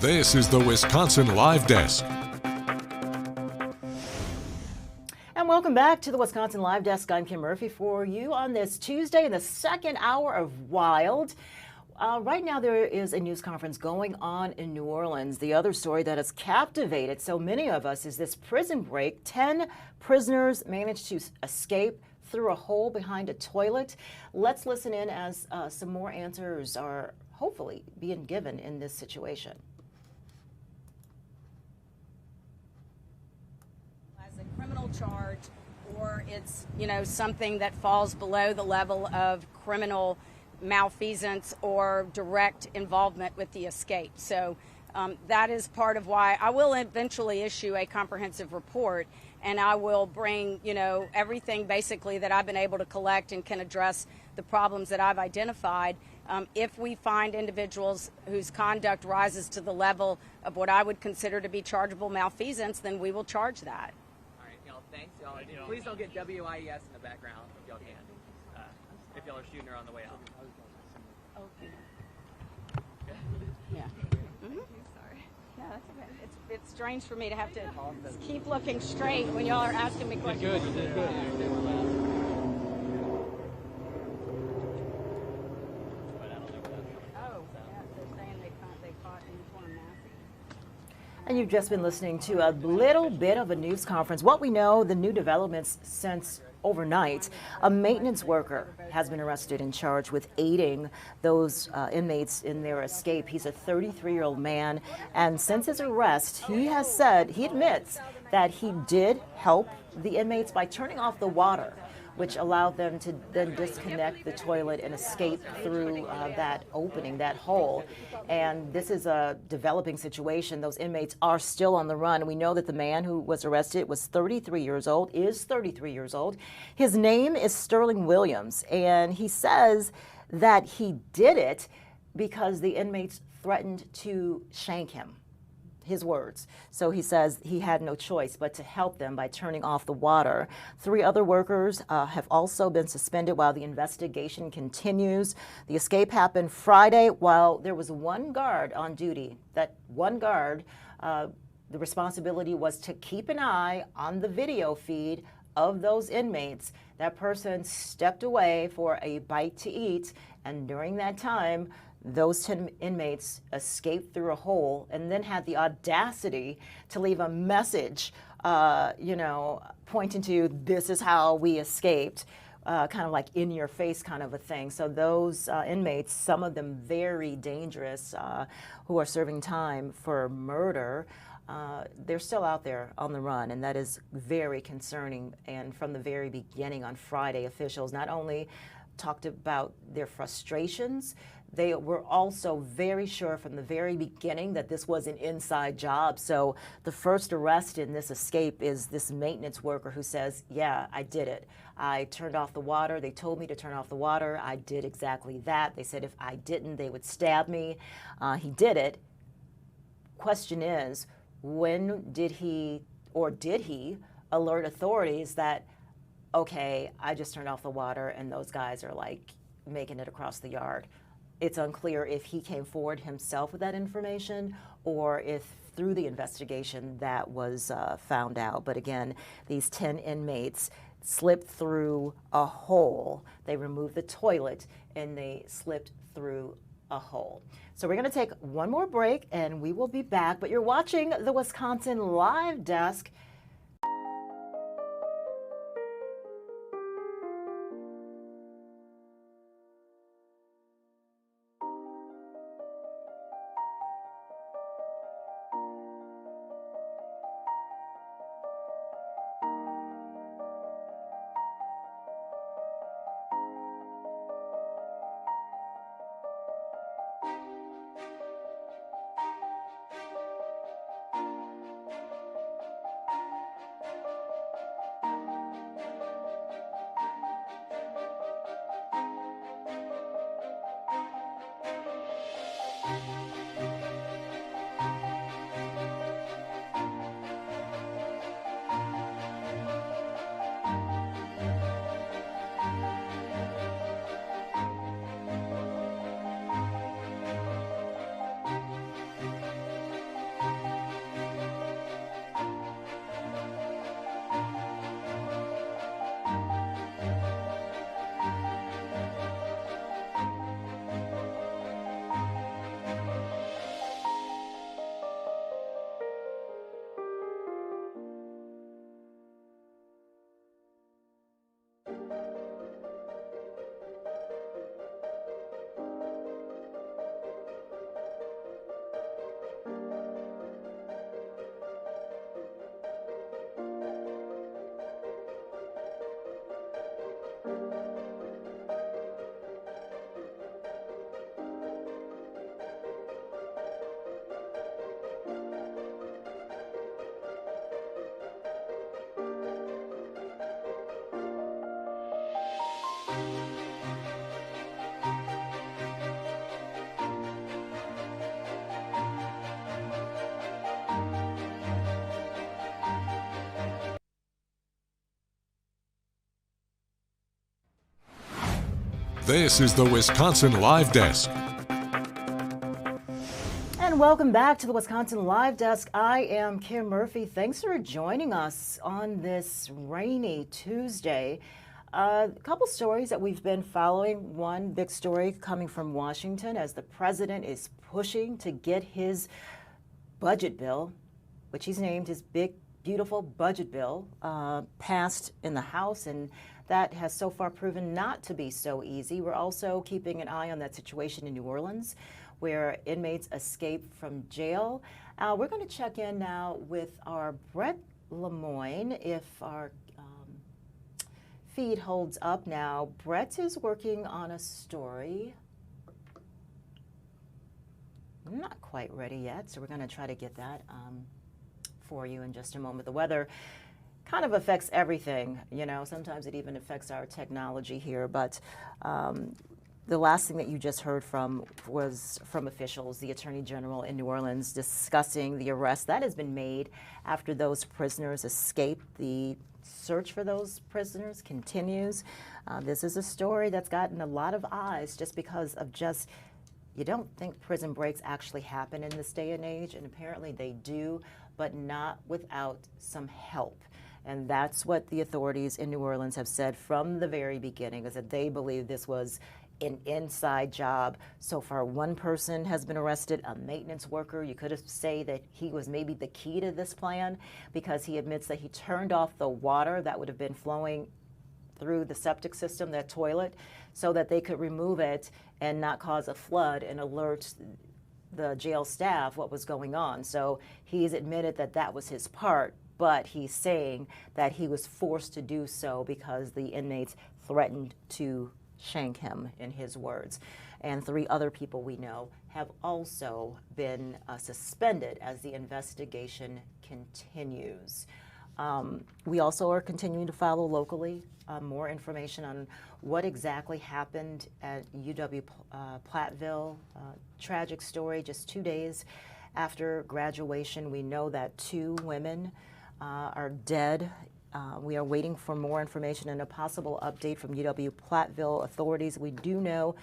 This is the Wisconsin Live Desk. And welcome back to the Wisconsin Live Desk. I'm Kim Murphy for you on this Tuesday in the second hour of Wild. Right now there is a news conference going on in New Orleans. The other story that has captivated so many of us is this prison break. 10 prisoners managed to escape through a hole behind a toilet. Let's listen in as some more answers are hopefully being given in this situation. Criminal charge, or it's, something that falls below the level of criminal malfeasance or direct involvement with the escape. So that is part of why I will eventually issue a comprehensive report, and I will bring, everything basically that I've been able to collect and can address the problems that I've identified. If we find individuals whose conduct rises to the level of what I would consider to be chargeable malfeasance, then we will charge that. Thanks, y'all. Please don't get WIES in the background if y'all can. If y'all are shooting her on the way out. Okay. Yeah. Mm-hmm. Sorry. No, that's okay. It's strange for me to have to keep looking straight when y'all are asking me questions. You did good. You did good. And you've just been listening to a little bit of a news conference. What we know, the new developments since overnight. A maintenance worker has been arrested and charged with aiding those inmates in their escape. He's a 33-year-old man, and since his arrest, he has said, he admits that he did help the inmates by turning off the water, which allowed them to then disconnect the toilet and escape through that opening, that hole. And this is a developing situation. Those inmates are still on the run. We know that the man who was arrested was 33 years old, is 33 years old. His name is Sterling Williams, and he says that he did it because the inmates threatened to shank him. His words. So he says he had no choice but to help them by turning off the water. 3 other workers have also been suspended while the investigation continues. The escape happened Friday while there was one guard on duty. That one guard, the responsibility was to keep an eye on the video feed of those inmates. That person stepped away for a bite to eat, and during that time, those 10 inmates escaped through a hole and then had the audacity to leave a message, pointing to, this is how we escaped, kind of like in your face kind of a thing. So those inmates, some of them very dangerous, who are serving time for murder, they're still out there on the run, and that is very concerning. And from the very beginning on Friday, officials not only talked about their frustrations, they were also very sure from the very beginning that this was an inside job. So the first arrest in this escape is this maintenance worker who says, yeah, I did it. I turned off the water. They told me to turn off the water. I did exactly that. They said if I didn't, they would stab me. He did it. Question is, when did he alert authorities that, okay, I just turned off the water and those guys are like making it across the yard? It's unclear if he came forward himself with that information or if through the investigation that was found out. But again, these 10 inmates slipped through a hole. They removed the toilet and they slipped through a hole. So we're going to take one more break and we will be back. But you're watching the Wisconsin Live Desk. This is the Wisconsin Live Desk. And welcome back to the Wisconsin Live Desk. I am Kim Murphy. Thanks for joining us on this rainy Tuesday. A couple stories that we've been following. One big story coming from Washington as the president is pushing to get his budget bill, which he's named his big, beautiful budget bill, passed in the House, and That has so far proven not to be so easy. We're also keeping an eye on that situation in New Orleans, where inmates escape from jail. We're going to check in now with our Brett Lemoyne if our feed holds up now. Brett is working on a story. Not quite ready yet, so we're going to try to get that for you in just a moment. The weather kind of affects everything, you know. Sometimes it even affects our technology here, but the last thing that you just heard from was from officials, the Attorney General in New Orleans, discussing the arrest that has been made after those prisoners escaped. The search for those prisoners continues. This is a story that's gotten a lot of eyes just because of you don't think prison breaks actually happen in this day and age, and apparently they do, but not without some help. And that's what the authorities in New Orleans have said from the very beginning, is that they believe this was an inside job. So far, one person has been arrested, a maintenance worker. You could say that he was maybe the key to this plan, because he admits that he turned off the water that would have been flowing through the septic system, that toilet, so that they could remove it and not cause a flood and alert the jail staff what was going on. So he's admitted that that was his part, but he's saying that he was forced to do so because the inmates threatened to shank him, in his words. And 3 other people we know have also been suspended as the investigation continues. We also are continuing to follow locally more information on what exactly happened at UW-Platteville. Tragic story, just 2 days after graduation. We know that 2 women are dead. We are waiting for more information and a possible update from UW-Platteville authorities. We do know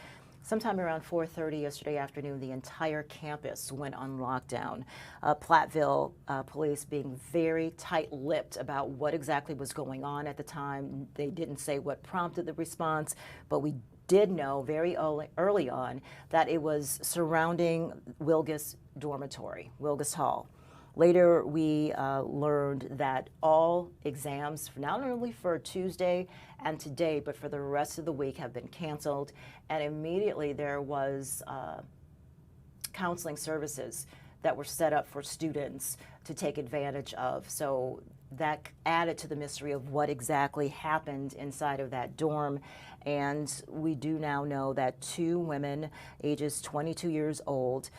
sometime around 4:30 yesterday afternoon, the entire campus went on lockdown. Platteville police being very tight-lipped about what exactly was going on at the time. They didn't say what prompted the response, but we did know very early on that it was surrounding Wilgus Dormitory, Wilgus Hall. Later, we learned that all exams, not only for Tuesday and today, but for the rest of the week, have been canceled. And immediately there was counseling services that were set up for students to take advantage of. So that added to the mystery of what exactly happened inside of that dorm. And we do now know that 2 women, ages 22 years old,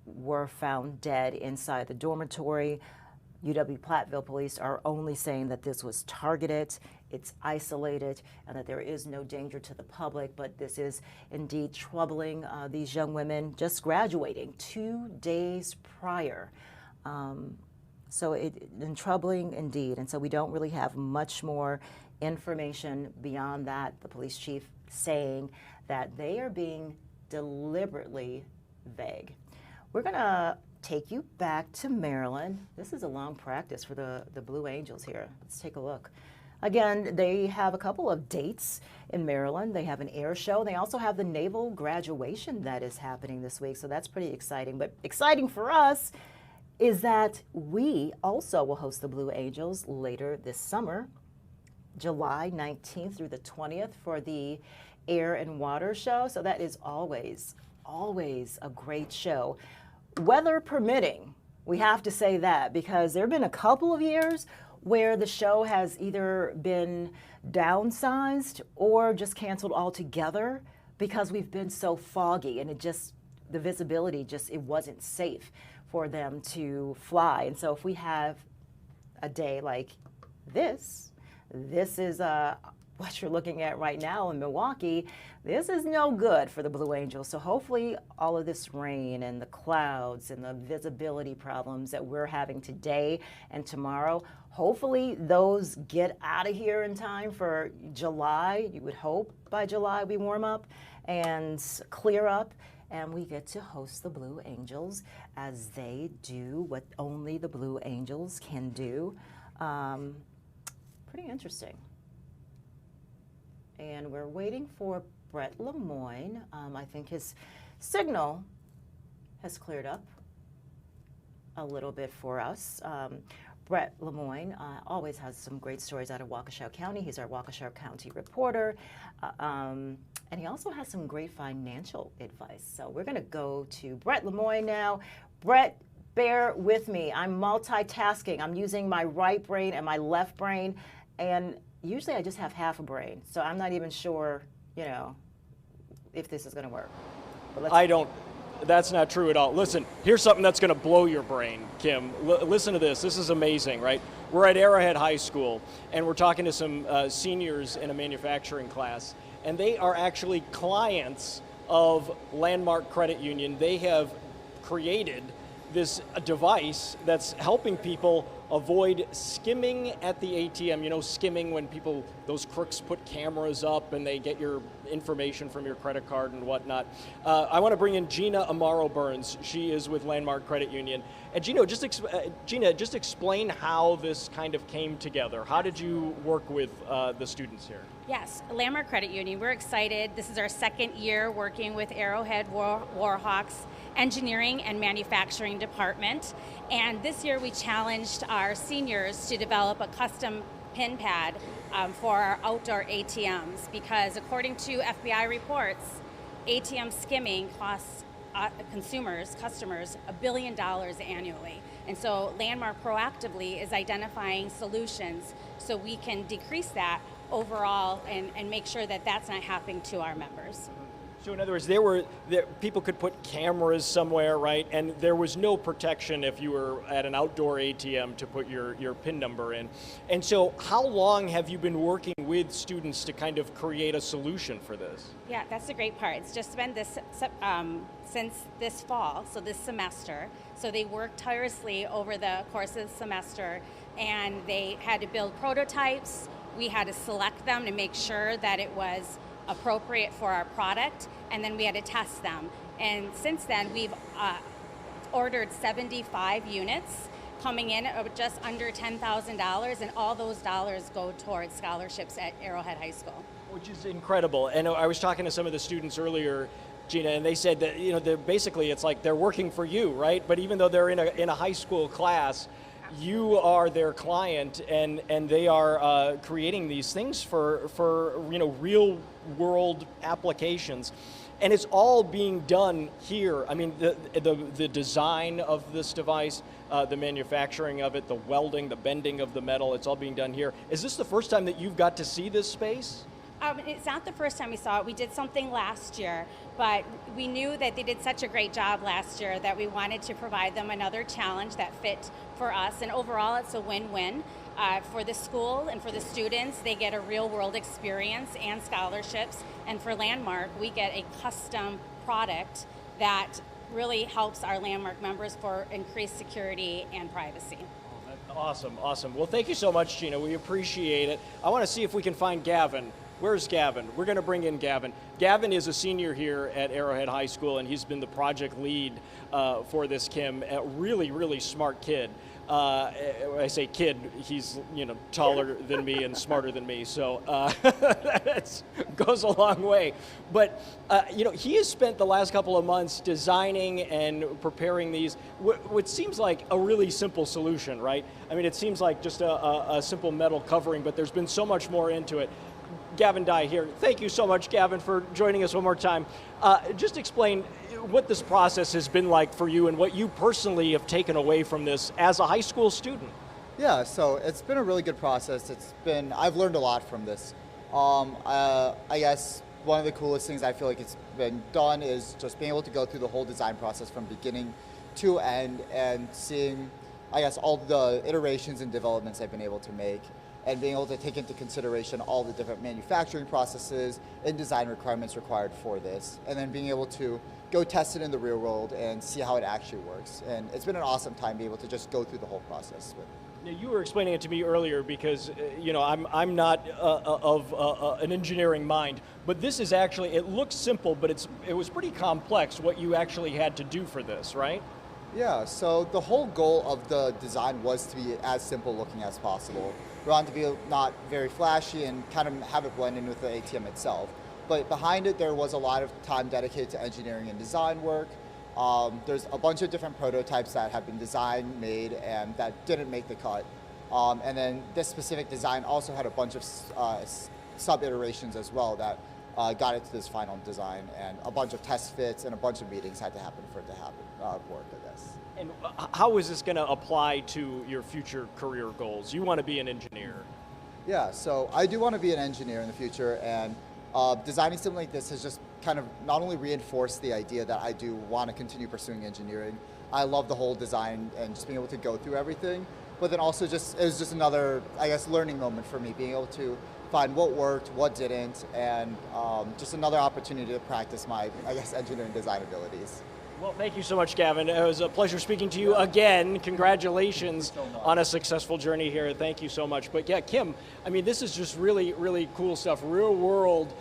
were found dead inside the dormitory. UW-Platteville police are only saying that this was targeted, it's isolated, and that there is no danger to the public, but this is indeed troubling these young women just graduating 2 days prior. So it's troubling indeed, and so we don't really have much more information beyond that. The police chief saying that they are being deliberately vague. We're going to take you back to Maryland. This is a long practice for the Blue Angels here. Let's take a look. Again, they have a couple of dates in Maryland. They have an air show. They also have the naval graduation that is happening this week, so that's pretty exciting. But exciting for us is that we also will host the Blue Angels later this summer, July 19th through the 20th, for the Air and Water Show. So that is always a great show. Weather permitting, we have to say that, because there have been a couple of years where the show has either been downsized or just canceled altogether because we've been so foggy and the visibility it wasn't safe for them to fly. And so if we have a day like this is what you're looking at right now in Milwaukee. This is no good for the Blue Angels. So hopefully all of this rain and the clouds and the visibility problems that we're having today and tomorrow, hopefully those get out of here in time for July. You would hope by July we warm up and clear up, and we get to host the Blue Angels as they do what only the Blue Angels can do. Pretty interesting. And we're waiting for Brett Lemoyne. I think his signal has cleared up a little bit for us. Brett Lemoyne always has some great stories out of Waukesha County. He's our Waukesha County reporter. And he also has some great financial advice. So we're going to go to Brett Lemoyne now. Brett, bear with me. I'm multitasking. I'm using my right brain and my left brain. And usually I just have half a brain. So I'm not even sure, you know, if this is going to work. That's not true at all. Listen, here's something that's going to blow your brain, Kim. Listen to this. This is amazing, right? We're at Arrowhead High School, and we're talking to some seniors in a manufacturing class, and they are actually clients of Landmark Credit Union. They have created this device that's helping people avoid skimming at the ATM. You know, skimming when people, those crooks put cameras up and they get your information from your credit card and whatnot. I want to bring in Gina Amaro Burns. She is with Landmark Credit Union. And Gina, just explain how this kind of came together. How did you work with the students here? Yes, Landmark Credit Union, we're excited. This is our second year working with Arrowhead Warhawks Engineering and Manufacturing Department. And this year we challenged our seniors to develop a custom pin pad for our outdoor ATMs, because according to FBI reports, ATM skimming costs customers $1 billion annually. And so Landmark proactively is identifying solutions so we can decrease that overall and make sure that that's not happening to our members. So in other words, people could put cameras somewhere, right? And there was no protection if you were at an outdoor ATM to put your PIN number in. And so how long have you been working with students to kind of create a solution for this? Yeah, that's the great part. It's just been this since this fall, so this semester. So they worked tirelessly over the course of the semester, and they had to build prototypes. We had to select them to make sure that it was appropriate for our product, and then we had to test them. And since then, we've ordered 75 units coming in of just under $10,000, and all those dollars go towards scholarships at Arrowhead High School. Which is incredible. And I was talking to some of the students earlier, Gina, and they said that, you know, they're basically, it's like they're working for you, right? But even though they're in a high school class, you are their client, and they are creating these things for you know, real world applications, and it's all being done here. I mean, the design of this device, the manufacturing of it, the welding, the bending of the metal, it's all being done here. Is this the first time that you've got to see this space? It's not the first time we saw it. We did something last year, but we knew that they did such a great job last year that we wanted to provide them another challenge that fit for us. And overall, it's a win-win for the school and for the students. They get a real-world experience and scholarships. And for Landmark, we get a custom product that really helps our Landmark members for increased security and privacy. Awesome, awesome. Well, thank you so much, Gina. We appreciate it. I want to see if we can find Gavin. Where's Gavin? We're going to bring in Gavin. Gavin is a senior here at Arrowhead High School, and he's been the project lead for this, Kim. A really, really smart kid. I say kid, he's, you know, taller than me and smarter than me, so that goes a long way. But you know, he has spent the last couple of months designing and preparing these, what seems like a really simple solution, right? I mean, it seems like just a simple metal covering, but there's been so much more into it. Gavin Dye here. Thank you so much, Gavin, for joining us one more time. Just explain what this process has been like for you and what you personally have taken away from this as a high school student. Yeah, so it's been a really good process. I've learned a lot from this. I guess one of the coolest things I feel like it's been done is just being able to go through the whole design process from beginning to end and seeing, I guess, all the iterations and developments I've been able to make, and being able to take into consideration all the different manufacturing processes and design requirements required for this, and then being able to go test it in the real world and see how it actually works. And it's been an awesome time being able to just go through the whole process. Now, you were explaining it to me earlier because, you know, I'm not of an engineering mind, but this is actually, it looks simple, but it was pretty complex what you actually had to do for this, right? Yeah, so the whole goal of the design was to be as simple looking as possible. We wanted to be not very flashy and kind of have it blend in with the ATM itself. But behind it, there was a lot of time dedicated to engineering and design work, There's a bunch of different prototypes that have been designed, made, and that didn't make the cut. And then this specific design also had a bunch of sub-iterations as well that got it to this final design, and a bunch of test fits and a bunch of meetings had to happen for it to happen, work, I guess. And how is this going to apply to your future career goals? You want to be an engineer. Yeah, so I do want to be an engineer in the future, and designing something like this has just kind of not only reinforced the idea that I do want to continue pursuing engineering. I love the whole design and just being able to go through everything, but then also it was just another, I guess, learning moment for me, being able to find what worked, what didn't, and just another opportunity to practice my, I guess, engineering design abilities. Well, thank you so much, Gavin. It was a pleasure speaking to you again. Congratulations on a successful journey here. Thank you so much. But yeah, Kim, I mean, this is just really, really cool stuff. Real world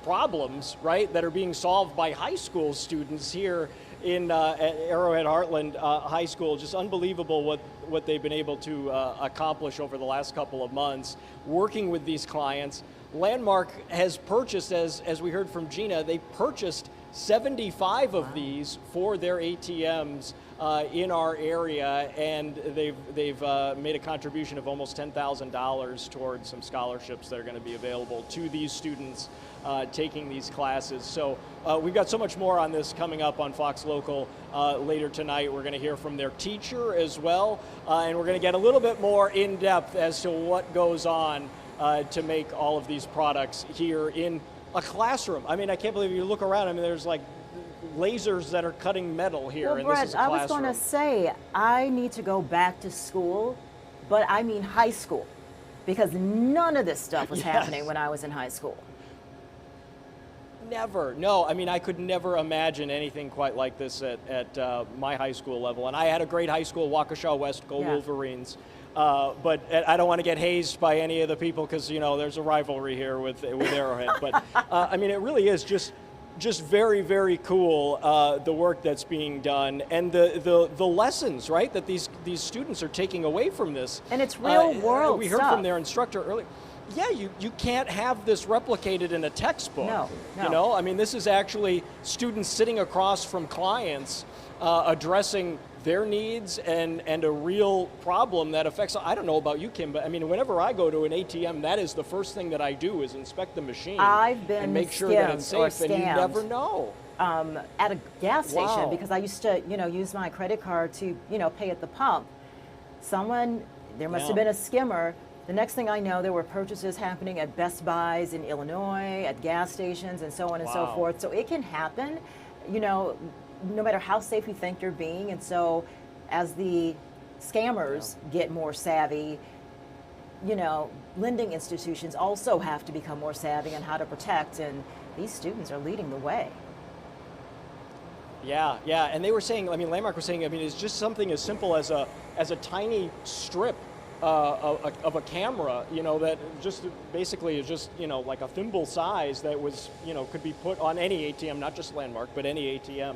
problems, right, that are being solved by high school students here in at Arrowhead Heartland High School. Just unbelievable what they've been able to accomplish over the last couple of months working with these clients. Landmark has purchased, as we heard from Gina, they purchased 75 of these for their ATMs in our area, and they've made a contribution of almost $10,000 towards some scholarships that are going to be available to these students taking these classes. So we've got so much more on this coming up on Fox Local later tonight. We're going to hear from their teacher as well, and we're going to get a little bit more in depth as to what goes on to make all of these products here in a classroom. I mean, I can't believe you look around. I mean, there's like lasers that are cutting metal here, well, and Brett, this is a classroom. I was going to say, I need to go back to school, but I mean high school, because none of this stuff was happening when I was in high school. Never. No, I mean, I could never imagine anything quite like this at my high school level. And I had a great high school, Waukesha West, go Wolverines. But I don't want to get hazed by any of the people because, you know, there's a rivalry here with Arrowhead. But, I mean, it really is just very, very cool, the work that's being done and the lessons, right, that these students are taking away from this. And it's real world We heard stuff. from their instructor earlier. Yeah, you can't have this replicated in a textbook. No. You know, I mean, this is actually students sitting across from clients addressing their needs and a real problem that affects, I don't know about you, Kim, but I mean, whenever I go to an ATM, that is the first thing that I do is inspect the machine. I've been and make sure that it's safe, and you never know. At a gas station, Wow. because I used to, use my credit card to, pay at the pump. There must have been a skimmer. The next thing I know, there were purchases happening at Best Buys in Illinois, at gas stations, and so on and so forth. So it can happen, no matter how safe you think you're being. And so as the scammers get more savvy, lending institutions also have to become more savvy on how to protect, and these students are leading the way. Yeah, and they were saying, I mean, Landmark was saying, I mean, it's just something as simple as a tiny strip of a camera, that just basically is just, like a thimble size that was, could be put on any ATM, not just Landmark, but any ATM,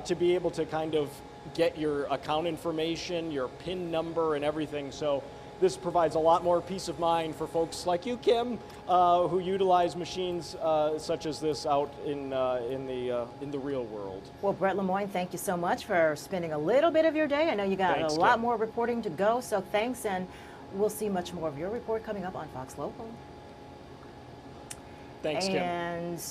to be able to kind of get your account information, your PIN number and everything. So this provides a lot more peace of mind for folks like you, Kim, who utilize machines such as this out in the real world. Well, Brett Lemoyne, thank you so much for spending a little bit of your day. I know you got a lot more reporting to go, so thanks, and we'll see much more of your report coming up on Fox Local. Thanks, Kim. And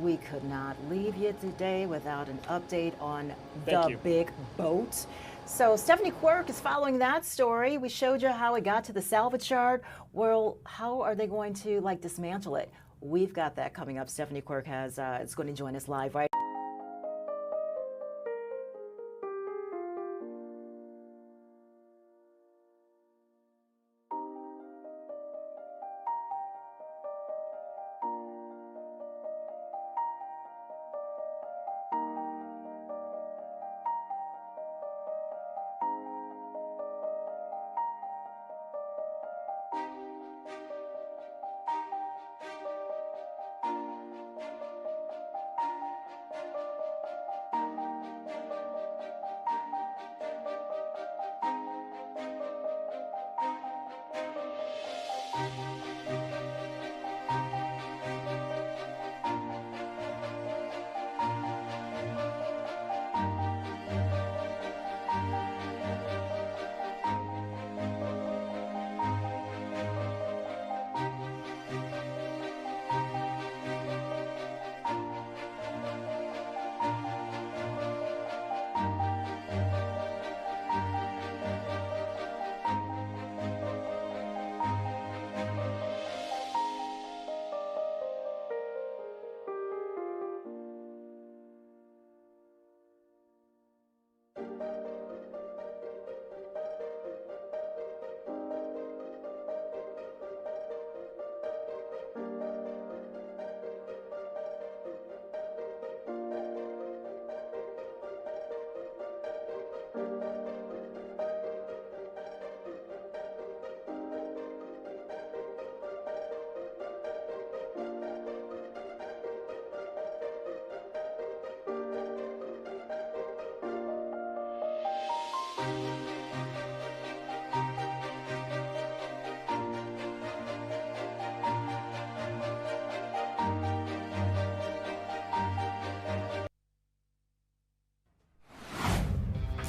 we could not leave you today without an update on Thank the you. big boat. So Stephanie Quirk is following that story. We showed you how it got to the salvage yard. Well, how are they going to dismantle it? We've got that coming up. Stephanie Quirk is going to join us live right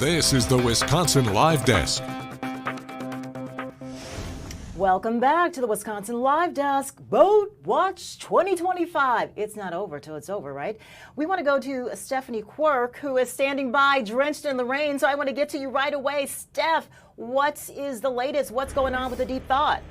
This is the Wisconsin Live Desk. Welcome back to the Wisconsin Live Desk, Boat Watch 2025. It's not over till it's over, right? We want to go to Stephanie Quirk, who is standing by, drenched in the rain. So I want to get to you right away. Steph, what is the latest? What's going on with the Deep Thought?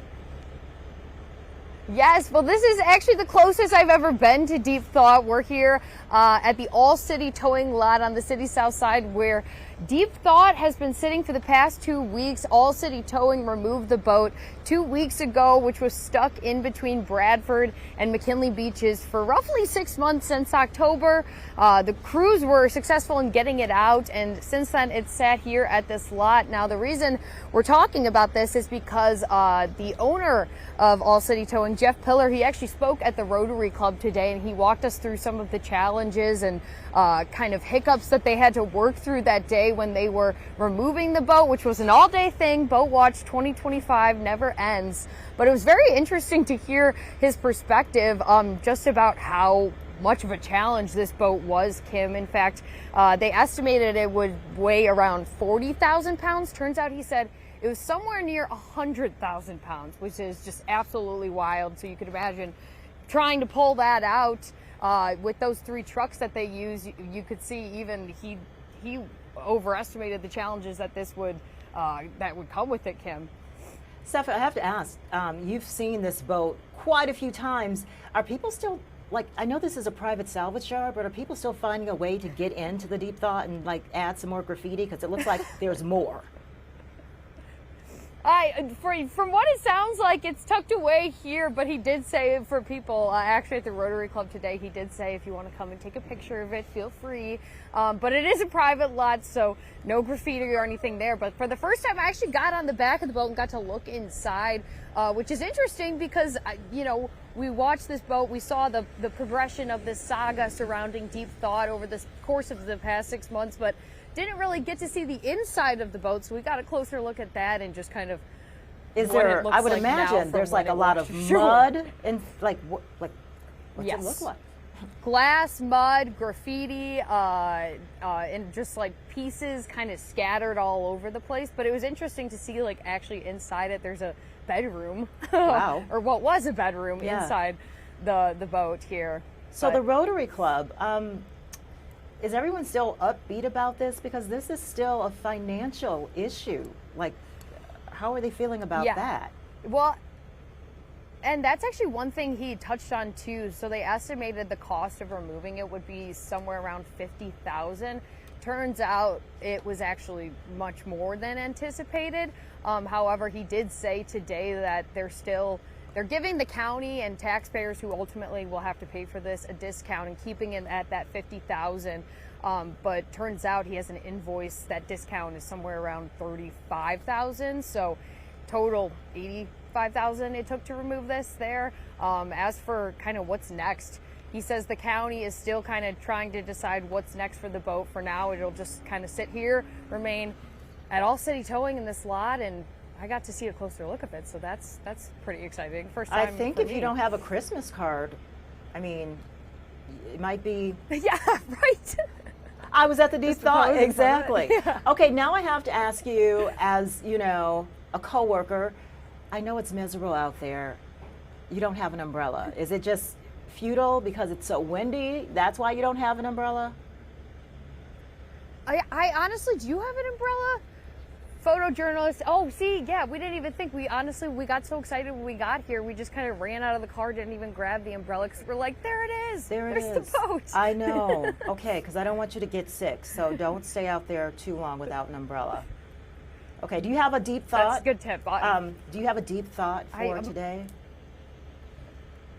Yes, well, this is actually the closest I've ever been to Deep Thought. We're here at the All City Towing Lot on the city south side, where Deep Thought has been sitting for the past 2 weeks. All City Towing removed the boat 2 weeks ago, which was stuck in between Bradford and McKinley beaches for roughly 6 months since October. The crews were successful in getting it out, and since then it's sat here at this lot. Now, the reason we're talking about this is because the owner of All City Towing, Jeff Pillar, he actually spoke at the Rotary Club today, and he walked us through some of the challenges and kind of hiccups that they had to work through that day when they were removing the boat, which was an all-day thing. Boat Watch 2025 never ends. But it was very interesting to hear his perspective just about how much of a challenge this boat was, Kim. In fact, they estimated it would weigh around 40,000 pounds. Turns out, he said, it was somewhere near 100,000 pounds, which is just absolutely wild. So you could imagine trying to pull that out with those 3 trucks that they use. You could see even he overestimated the challenges that this would come with it, Kim. Steph, I have to ask, you've seen this boat quite a few times. Are people still, like, I know this is a private salvage yard, but are people still finding a way to get into the Deep Thought and like add some more graffiti? Because it looks like there's more. From what it sounds like, it's tucked away here, but he did say for people, actually at the Rotary Club today, he did say if you want to come and take a picture of it, feel free. But it is a private lot, so no graffiti or anything there. But for the first time, I actually got on the back of the boat and got to look inside, which is interesting because, we watched this boat, we saw the progression of this saga surrounding Deep Thought over the course of the past 6 months, but didn't really get to see the inside of the boat, so we got a closer look at that and just kind of is what there, it looks I would like imagine there's like a lot of mud and like what's yes. it look like? Glass, mud, graffiti, and just like pieces kind of scattered all over the place. But it was interesting to see like actually inside it there's a bedroom. Wow. Or what was a bedroom inside the boat here. So the Rotary Club, is everyone still upbeat about this? Because this is still a financial issue. Like, how are they feeling about that? Well, and that's actually one thing he touched on too. So they estimated the cost of removing it would be somewhere around $50,000. Turns out it was actually much more than anticipated. However, he did say today that they're giving the county and taxpayers who ultimately will have to pay for this a discount and keeping it at that $50,000. But turns out he has an invoice. That discount is somewhere around $35,000. So total $85,000 it took to remove this there. As for kind of what's next, he says the county is still kind of trying to decide what's next for the boat. For now, it'll just kind of sit here, remain at All City Towing in this lot, and I got to see a closer look of it, so that's pretty exciting. First time I think if you don't have a Christmas card, I mean, it might be. Yeah, right. I was at the Deep Thought, exactly. Yeah. Okay, now I have to ask you, as a coworker, I know it's miserable out there. You don't have an umbrella. Is it just futile because it's so windy? That's why you don't have an umbrella? I honestly, do you have an umbrella? Photojournalist. Oh, see, yeah, we didn't even think. We got so excited when we got here. We just kind of ran out of the car, didn't even grab the umbrella because we're like, there it is. There's the boat. I know. Okay, because I don't want you to get sick, so don't stay out there too long without an umbrella. Okay, do you have a deep thought? That's a good tip. Do you have a deep thought for today?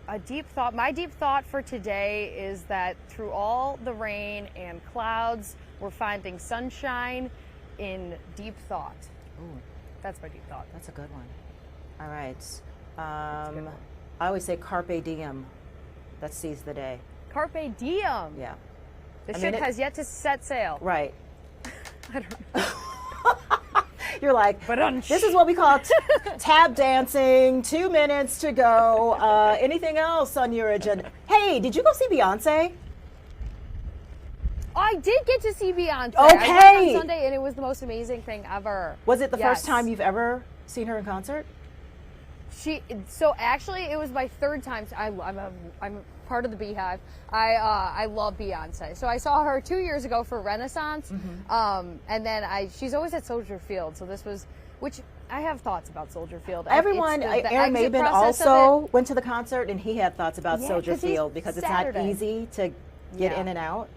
A deep thought. My deep thought for today is that through all the rain and clouds, we're finding sunshine in Deep Thought. Ooh. That's my deep thought. That's a good one. All right. I always say carpe diem. That seize the day. Carpe diem. Yeah. The ship has yet to set sail. Right. I don't know. You're like, this is what we call tap dancing. 2 minutes to go. Anything else on your agenda? Hey, did you go see Beyonce? I did get to see Beyonce. Okay. I went on Sunday, and it was the most amazing thing ever. Was it the Yes. first time you've ever seen her in concert? So actually, it was my third time. I'm part of the Beehive. I love Beyonce. So I saw her 2 years ago for Renaissance, and then she's always at Soldier Field. So this was, which I have thoughts about Soldier Field. Everyone, the Aaron exit Mabin process of also went to the concert, and he had thoughts about Yeah, Soldier 'cause he's Field because it's Saturday. not easy to get Yeah. in and out,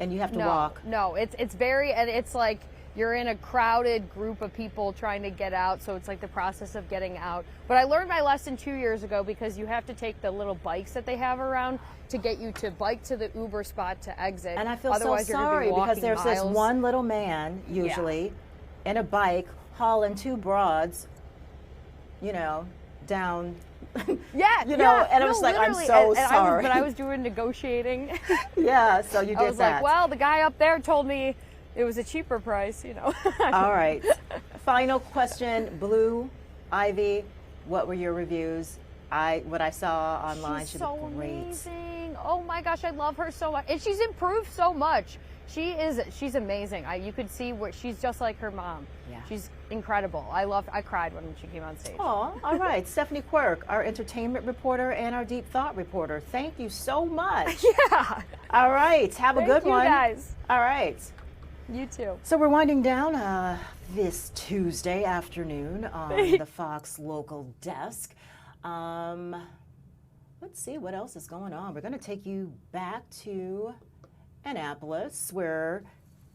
and you have to no, walk. No, it's very, and it's like you're in a crowded group of people trying to get out, so it's like the process of getting out. But I learned my lesson 2 years ago because you have to take the little bikes that they have around to get you to bike to the Uber spot to exit. And I feel Otherwise, so you're gonna sorry be because walking there's this miles. one little man, usually, in a bike, hauling two broads, down. Yeah, and I was like, I'm so sorry. But I was doing negotiating. Yeah, so you did I was that. like, well, the guy up there told me it was a cheaper price, All right. Final question, Blue Ivy, what were your reviews? What I saw online, She's she so looked great. amazing. Oh my gosh, I love her so much, and she's improved so much. She's amazing. You could see what she's just like her mom. Yeah. She's incredible. I cried when she came on stage. Oh, all right. Stephanie Quirk, our entertainment reporter and our deep thought reporter. Thank you so much. Yeah. All right. Have a Thank good you, one. guys. All right. You too. So we're winding down this Tuesday afternoon on the Fox local desk. Let's see what else is going on. We're going to take you back to Annapolis, where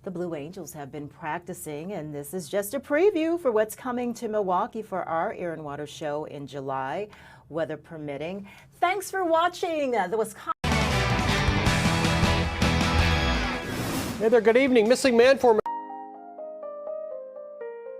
the Blue Angels have been practicing, and this is just a preview for what's coming to Milwaukee for our Air and Water show in July, weather permitting. Thanks for watching the Wisconsin. Hey there, good evening. Missing man formation.